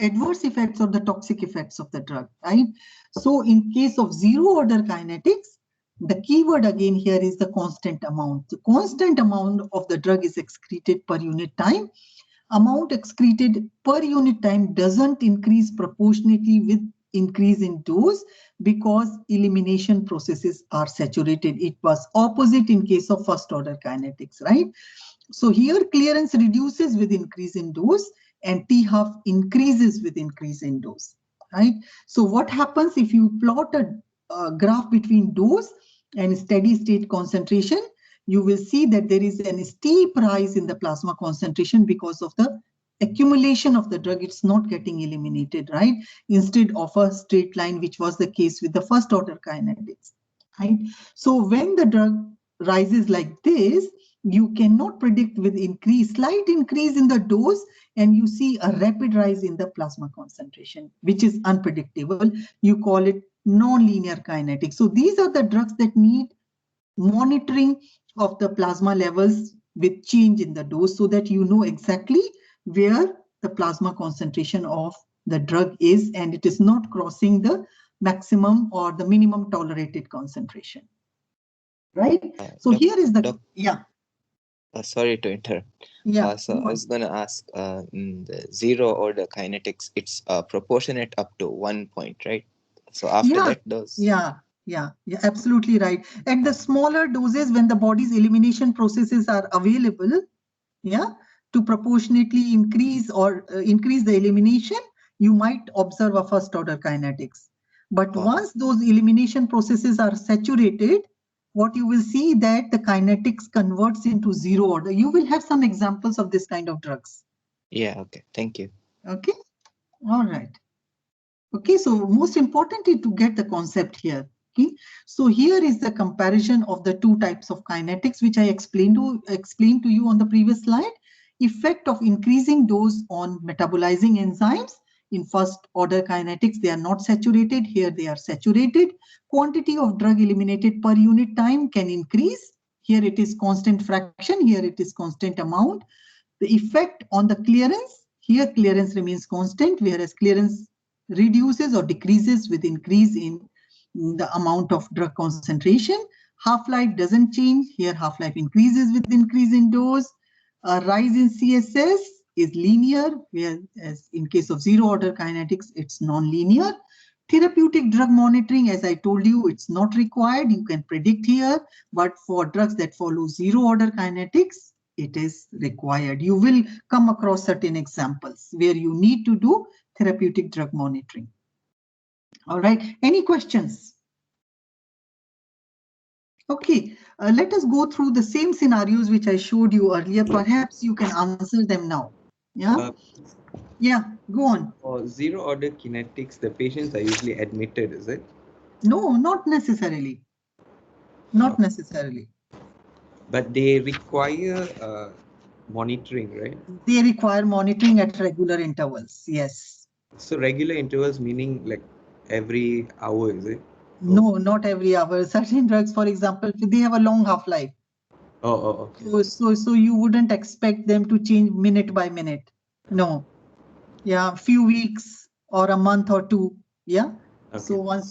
adverse effects or the toxic effects of the drug, right? So in case of zero order kinetics, the keyword again here is the constant amount. The constant amount of the drug is excreted per unit time. Amount excreted per unit time doesn't increase proportionately with increase in dose because elimination processes are saturated. It was opposite in case of first order kinetics, right? So here clearance reduces with increase in dose and T-half increases with increase in dose, right? So what happens if you plot a graph between dose and steady state concentration? You will see that there is a steep rise in the plasma concentration because of the accumulation of the drug. It's not getting eliminated, right? Instead of a straight line, which was the case with the first order kinetics, right? So when the drug rises like this, you cannot predict with slight increase in the dose, and you see a rapid rise in the plasma concentration, which is unpredictable. You call it non-linear kinetics. So these are the drugs that need monitoring of the plasma levels with change in the dose so that you know exactly where the plasma concentration of the drug is and it is not crossing the maximum or the minimum tolerated concentration. right? So here is the, sorry to interrupt. So I was going to ask, in the zero order kinetics, it's proportionate up to 1 point, right? So after that dose. Yeah, absolutely right. At the smaller doses, when the body's elimination processes are available, to proportionately increase the elimination, you might observe a first order kinetics. But once those elimination processes are saturated, what you will see that the kinetics converts into zero order. You will have some examples of this kind of drugs. Yeah, okay. Thank you. Okay, all right. Okay, so most importantly to get the concept here. Okay, so here is the comparison of the two types of kinetics, which I explained to you on the previous slide. Effect of increasing dose on metabolizing enzymes. In first order kinetics, they are not saturated. Here they are saturated. Quantity of drug eliminated per unit time can increase. Here it is constant fraction. Here it is constant amount. The effect on the clearance. Here clearance remains constant, whereas clearance reduces or decreases with increase in the amount of drug concentration. Half-life doesn't change. Here half-life increases with increase in dose. A rise in CSS is linear, whereas in case of zero order kinetics, it's non-linear. Therapeutic drug monitoring, as I told you, it's not required. You can predict here, but for drugs that follow zero order kinetics, it is required. You will come across certain examples where you need to do therapeutic drug monitoring. All right, any questions? Okay, let us go through the same scenarios which I showed you earlier. Perhaps you can answer them now. Yeah, go on. For zero order kinetics, the patients are usually admitted, is it? No, not necessarily. Not necessarily. But they require monitoring, right? They require monitoring at regular intervals, yes. So regular intervals meaning like every hour, is it? No, not every hour. Certain drugs, for example, they have a long half-life. Okay. So you wouldn't expect them to change minute by minute. No. Yeah, few weeks or a month or two. Yeah. Okay. So once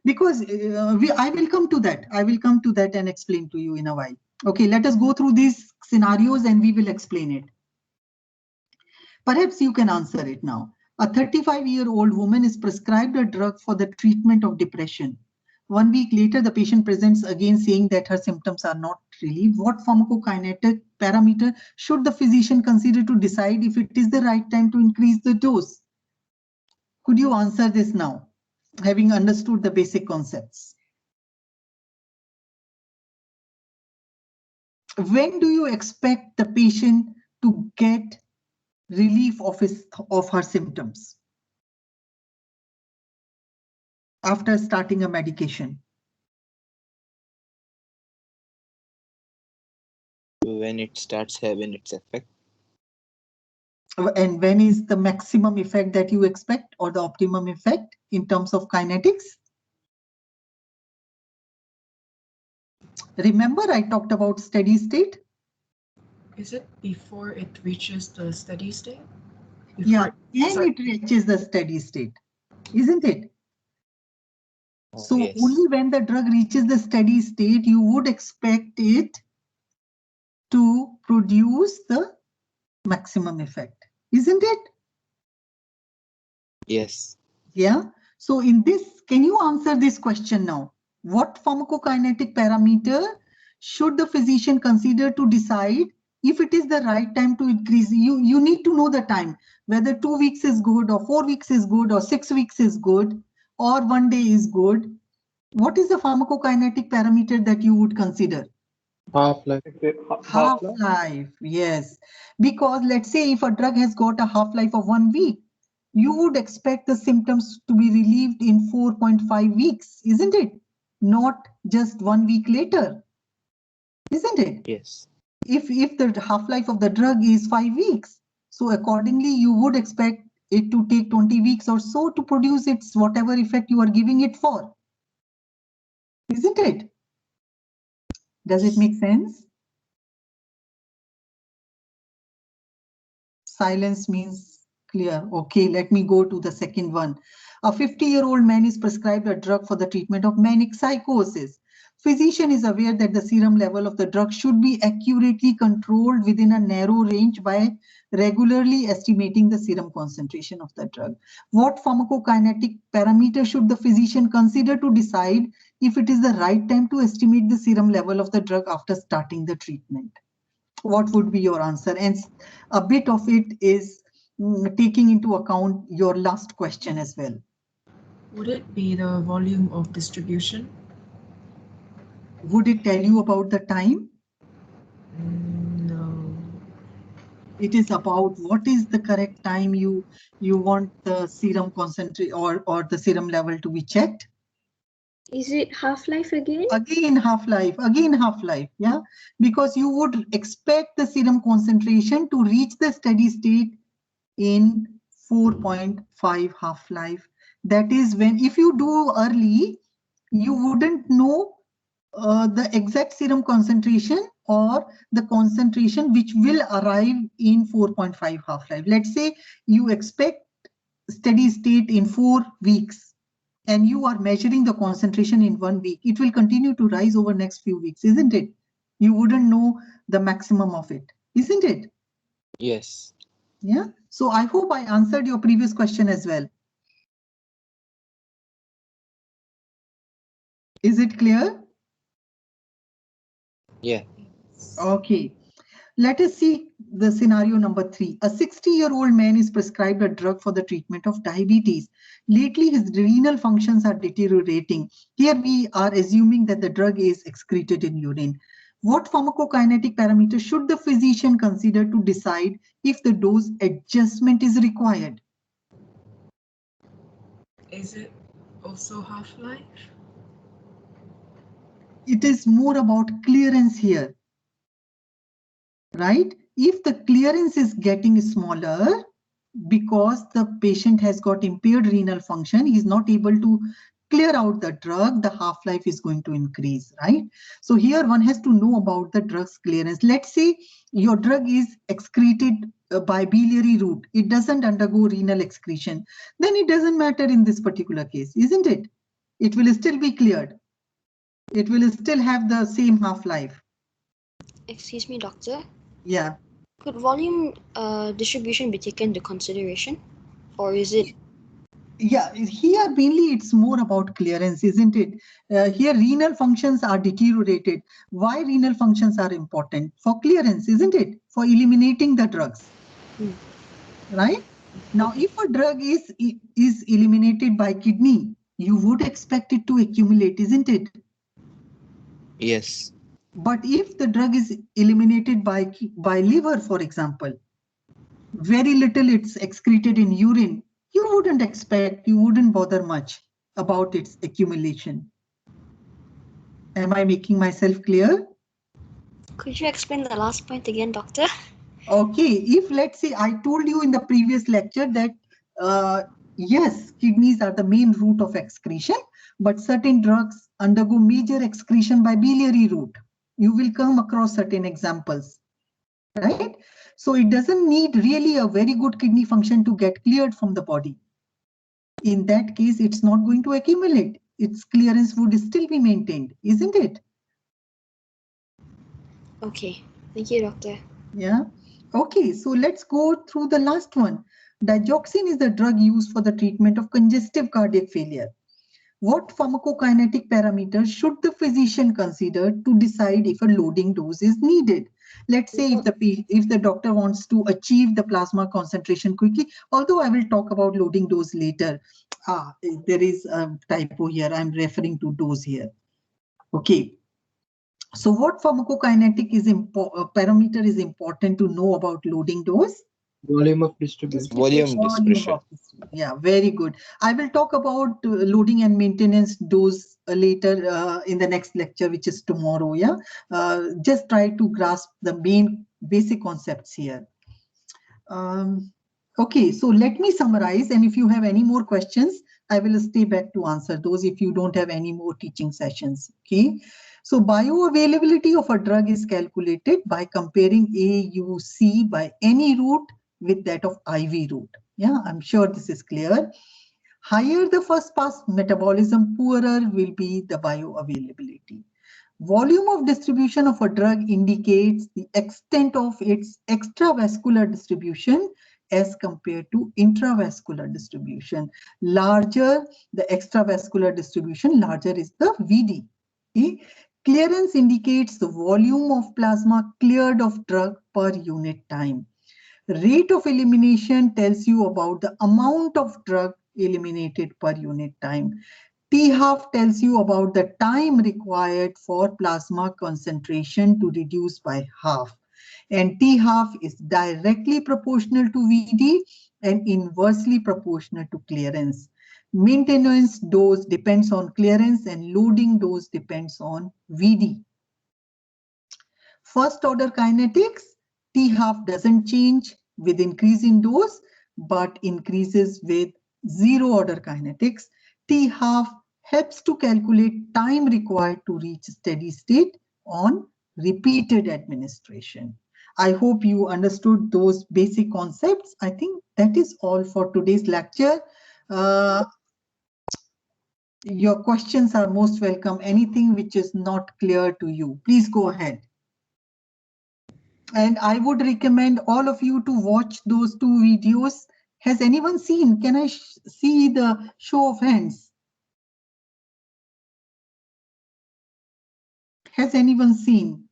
because I will come to that. I will come to that and explain to you in a while. Okay, let us go through these scenarios and we will explain it. Perhaps you can answer it now. A 35-year-old woman is prescribed a drug for the treatment of depression. 1 week later, the patient presents again saying that her symptoms are not relieved. What pharmacokinetic parameter should the physician consider to decide if it is the right time to increase the dose? Could you answer this now, having understood the basic concepts? When do you expect the patient to get relief of her symptoms after starting a medication? When it starts having its effect. And when is the maximum effect that you expect or the optimum effect in terms of kinetics? Remember, I talked about steady state. Is it before it reaches the steady state? When it reaches the steady state, isn't it? So yes. Only when the drug reaches the steady state, you would expect it to produce the maximum effect, isn't it? Yes. Yeah. So in this, can you answer this question now? What pharmacokinetic parameter should the physician consider to decide if it is the right time to increase? You need to know the time, whether 2 weeks is good or 4 weeks is good or 6 weeks is good or 1 day is good. What is the pharmacokinetic parameter that you would consider? Half-life. Half-life, yes. Because let's say if a drug has got a half-life of 1 week, you would expect the symptoms to be relieved in 4.5 weeks, isn't it? Not just 1 week later, isn't it? Yes. If the half-life of the drug is 5 weeks, so accordingly you would expect it to take 20 weeks or so to produce its whatever effect you are giving it for, isn't it? Does it make sense? Silence means clear. Okay, let me go to the second one. A 50-year-old man is prescribed a drug for the treatment of manic psychosis. physician is aware that the serum level of the drug should be accurately controlled within a narrow range by regularly estimating the serum concentration of the drug. What pharmacokinetic parameter should the physician consider to decide if it is the right time to estimate the serum level of the drug after starting the treatment? What would be your answer? And a bit of it is taking into account your last question as well. Would it be the volume of distribution? Would it tell you about the time? No. It is about what is the correct time you want the serum concentration or the serum level to be checked. Is it half-life again? Again half-life, yeah, because you would expect the serum concentration to reach the steady state in 4.5 half-life. That is when, if you do early, you wouldn't know the exact serum concentration or the concentration which will arrive in 4.5 half-life. Let's say you expect steady state in 4 weeks and you are measuring the concentration in 1 week. It will continue to rise over next few weeks, isn't it? You wouldn't know the maximum of it, isn't it? Yes. Yeah. So I hope I answered your previous question as well. Is it clear? Yeah. Okay. Let us see the scenario number 3. A 60-year-old man is prescribed a drug for the treatment of diabetes. Lately, his renal functions are deteriorating. Here we are assuming that the drug is excreted in urine. What pharmacokinetic parameter should the physician consider to decide if the dose adjustment is required? Is it also half-life? It is more about clearance here, right? If the clearance is getting smaller because the patient has got impaired renal function, he is not able to clear out the drug, the half-life is going to increase, right? So here one has to know about the drug's clearance. Let's say your drug is excreted by biliary route. It doesn't undergo renal excretion. Then it doesn't matter in this particular case, isn't it? It will still be cleared. It will still have the same half-life. Excuse me, doctor. Yeah. Could volume distribution be taken into consideration, or is it? Yeah, here mainly it's more about clearance, isn't it? Here renal functions are deteriorated. Why renal functions are important? For clearance, isn't it? For eliminating the drugs. Right? Now, if a drug is eliminated by kidney, you would expect it to accumulate, isn't it? Yes. But if the drug is eliminated by liver, for example, very little it's excreted in urine, you wouldn't expect, you wouldn't bother much about its accumulation. Am I making myself clear? Could you explain the last point again, doctor? Okay, if let's say I told you in the previous lecture that yes, kidneys are the main route of excretion, but certain drugs undergo major excretion by biliary route. You will come across certain examples, right? So it doesn't need really a very good kidney function to get cleared from the body. In that case, it's not going to accumulate. Its clearance would still be maintained, isn't it? Okay, thank you, doctor. Yeah. Okay, so let's go through the last one. Digoxin is the drug used for the treatment of congestive cardiac failure. What pharmacokinetic parameters should the physician consider to decide if a loading dose is needed? Let's say if the doctor wants to achieve the plasma concentration quickly, although I will talk about loading dose later. There is a typo here. I'm referring to dose here. Okay. So what pharmacokinetic parameter is important to know about loading dose? Volume of distribution. Volume distribution. Yeah, very good. I will talk about loading and maintenance dose later in the next lecture, which is tomorrow. Yeah, just try to grasp the main basic concepts here. Okay, so let me summarize, and if you have any more questions, I will stay back to answer those if you don't have any more teaching sessions. Okay. So bioavailability of a drug is calculated by comparing AUC by any route with that of IV route. Yeah, I'm sure this is clear. Higher the first pass metabolism, poorer will be the bioavailability. Volume of distribution of a drug indicates the extent of its extravascular distribution as compared to intravascular distribution. Larger the extravascular distribution, larger is the VD. Okay? Clearance indicates the volume of plasma cleared of drug per unit time. Rate of elimination tells you about the amount of drug eliminated per unit time. T-half tells you about the time required for plasma concentration to reduce by half. And T-half is directly proportional to VD and inversely proportional to clearance. Maintenance dose depends on clearance and loading dose depends on VD. First order kinetics, T-half doesn't change with increase in dose, but increases with zero order kinetics. T-half helps to calculate time required to reach steady state on repeated administration. I hope you understood those basic concepts. I think that is all for today's lecture. Your questions are most welcome. Anything which is not clear to you, please go ahead. And I would recommend all of you to watch those two videos. Has anyone seen? Can I see the show of hands? Has anyone seen?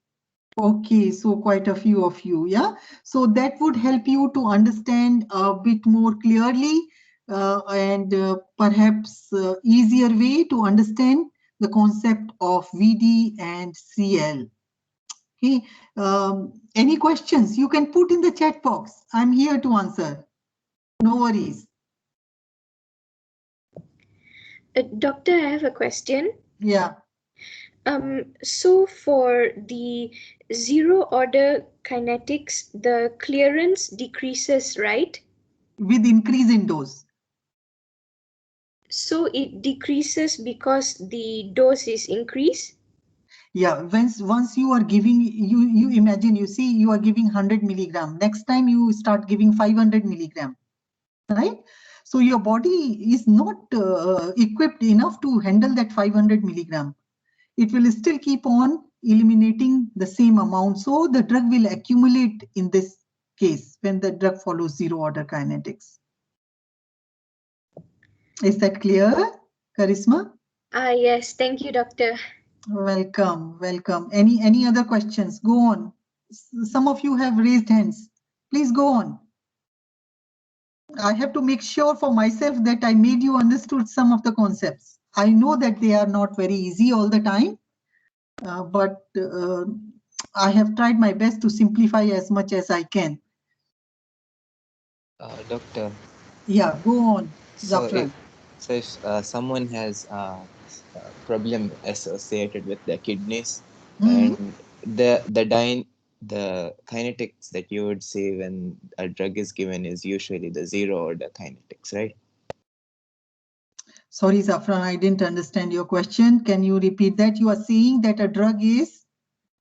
Okay, so quite a few of you, yeah? So that would help you to understand a bit more clearly and perhaps easier way to understand the concept of VD and CL. Okay, any questions you can put in the chat box. I'm here to answer. No worries. Doctor, I have a question. Yeah. So for the zero order kinetics, the clearance decreases, right? With increase in dose. So it decreases because the dose is increased? Yeah, once you are giving, you imagine, you see, you are giving 100 milligram. Next time you start giving 500 milligram, right? So your body is not equipped enough to handle that 500 milligram. It will still keep on eliminating the same amount. So the drug will accumulate in this case when the drug follows zero order kinetics. Is that clear, Karisma? Yes, thank you, doctor. Welcome, welcome. Any other questions? Go on. Some of you have raised hands. Please go on. I have to make sure for myself that I made you understood some of the concepts. I know that they are not very easy all the time, but I have tried my best to simplify as much as I can. Doctor. Yeah, go on. So Zafran. if someone has a problem associated with the kidneys, Mm-hmm. and the kinetics that you would see when a drug is given is usually the zero order kinetics, right? Sorry, Zafran, I didn't understand your question. Can you repeat that? You are saying that a drug is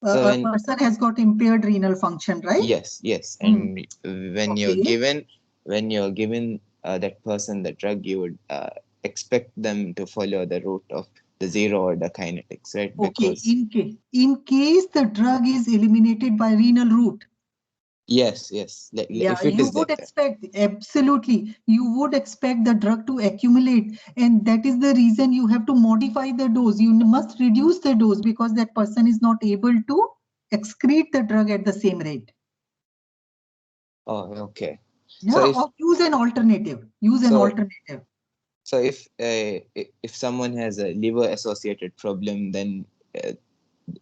So a person has got impaired renal function, right? Yes. And when Okay. you're given that person the drug, you would expect them to follow the route of the zero order kinetics, right? Okay, Because in case the drug is eliminated by renal route. yes. Yeah, if it you is would like expect, absolutely, you would expect the drug to accumulate, and that is the reason you have to modify the dose. You must reduce the dose because that person is not able to excrete the drug at the same rate. Oh, okay. Yeah, So or use an alternative. So if someone has a liver associated problem, then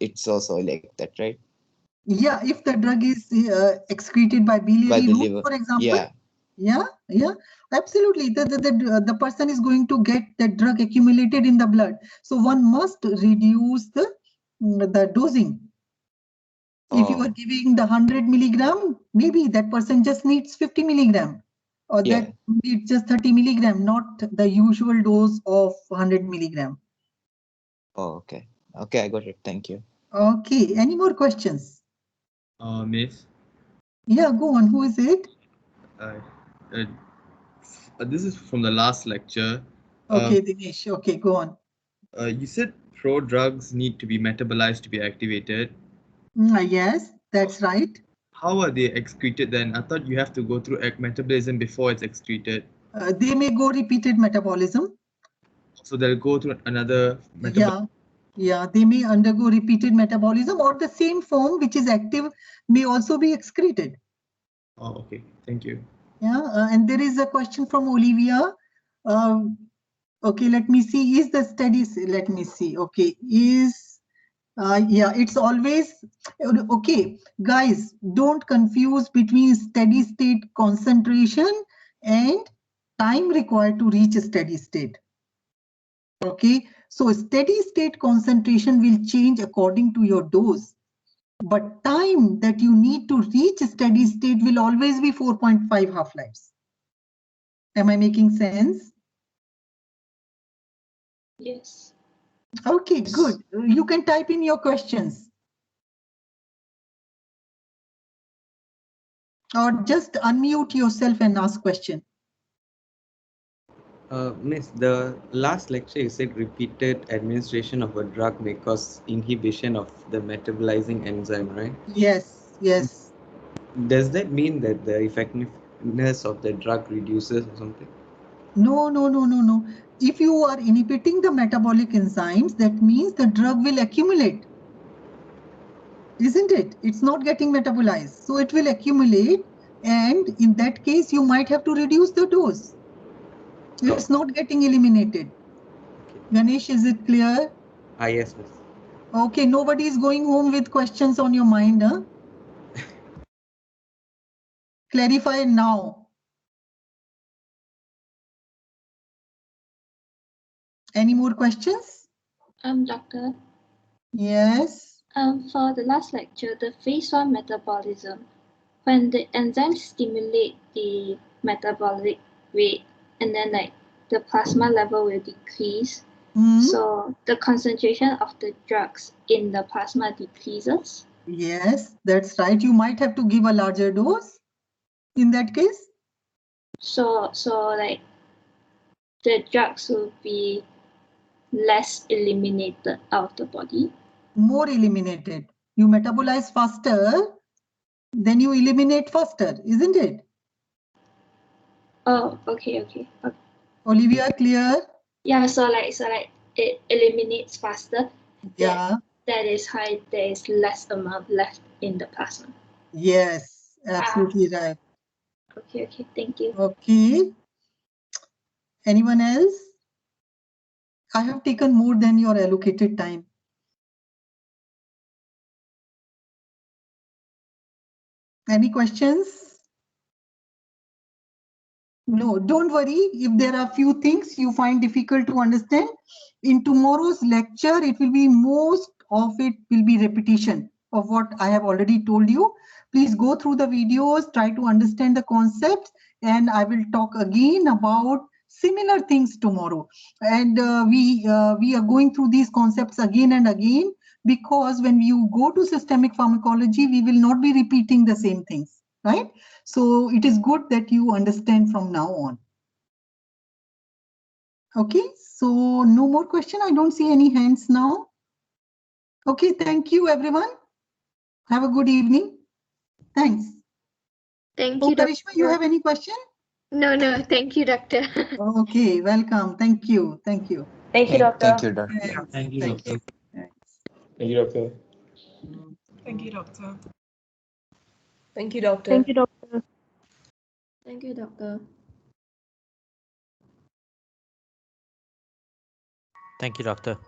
it's also like that, right? Yeah, if the drug is excreted by biliary route, liver, for example. Yeah, absolutely. The person is going to get the drug accumulated in the blood. So one must reduce the dosing. If you are giving the 100 milligram, maybe that person just needs 50 milligram, or that needs just 30 milligram, not the usual dose of 100 milligram. Oh, okay. Okay, I got it. Thank you. Okay, any more questions? Miss. Yeah, go on. Who is it? This is from the last lecture. Okay, Dinesh. Okay, go on. You said prodrugs need to be metabolized to be activated. Yes, that's right. How are they excreted then? I thought you have to go through metabolism before it's excreted. They may go repeated metabolism. So they'll go through another metabolism. Yeah, they may undergo repeated metabolism, or the same form which is active may also be excreted. Oh, okay. Thank you. Yeah, and there is a question from Olivia. Okay, let me see. Is the study? Let me see. Okay, yeah, it's always okay. Guys, don't confuse between steady state concentration and time required to reach a steady state. Okay, so steady state concentration will change according to your dose, but time that you need to reach a steady state will always be 4.5 half-lives. Am I making sense? Yes. Okay, good. You can type in your questions. Or just unmute yourself and ask question. Miss, the last lecture you said repeated administration of a drug may cause inhibition of the metabolizing enzyme, right? Yes, yes. Does that mean that the effectiveness of the drug reduces or something? No. If you are inhibiting the metabolic enzymes, that means the drug will accumulate. Isn't it? It's not getting metabolized. So it will accumulate. And in that case, you might have to reduce the dose. It's not getting eliminated. Ganesh, is it clear? Yes, miss. Okay, nobody is going home with questions on your mind, huh? Clarify now. Any more questions? Doctor. Yes. For the last lecture, the phase 1 metabolism, when the enzymes stimulate the metabolic rate, and then like the plasma level will decrease. So the concentration of the drugs in the plasma decreases. Yes, that's right. You might have to give a larger dose in that case. So like the drugs will be less eliminated out of the body. More eliminated. You metabolize faster, then you eliminate faster, isn't it? Oh, okay. Olivia, clear? Yeah, so like it eliminates faster. Yeah. That is why there is less amount left in the plasma. Yes, absolutely right. Okay, thank you. Okay. Anyone else? I have taken more than your allocated time. Any questions? No, don't worry if there are few things you find difficult to understand. In tomorrow's lecture, it will be most of it will be repetition of what I have already told you. Please go through the videos, try to understand the concepts, and I will talk again about similar things tomorrow. And we are going through these concepts again and again, because when you go to systemic pharmacology, we will not be repeating the same things, right? So it is good that you understand from now on. Okay, so no more question. I don't see any hands now. Okay, thank you, everyone. Have a good evening. Thanks. Thank you, Karishma, Doctor. you have any question? No, thank you, Doctor. Okay, welcome. Thank you. Thank you, Doctor. Thank you, Doctor. Thanks. Thank you, Thank Doctor. Thank you, Doctor. Thank you, Doctor. Thank you, Doctor. Thank you, Doctor. Thank you, Doctor. Thank you, Doctor.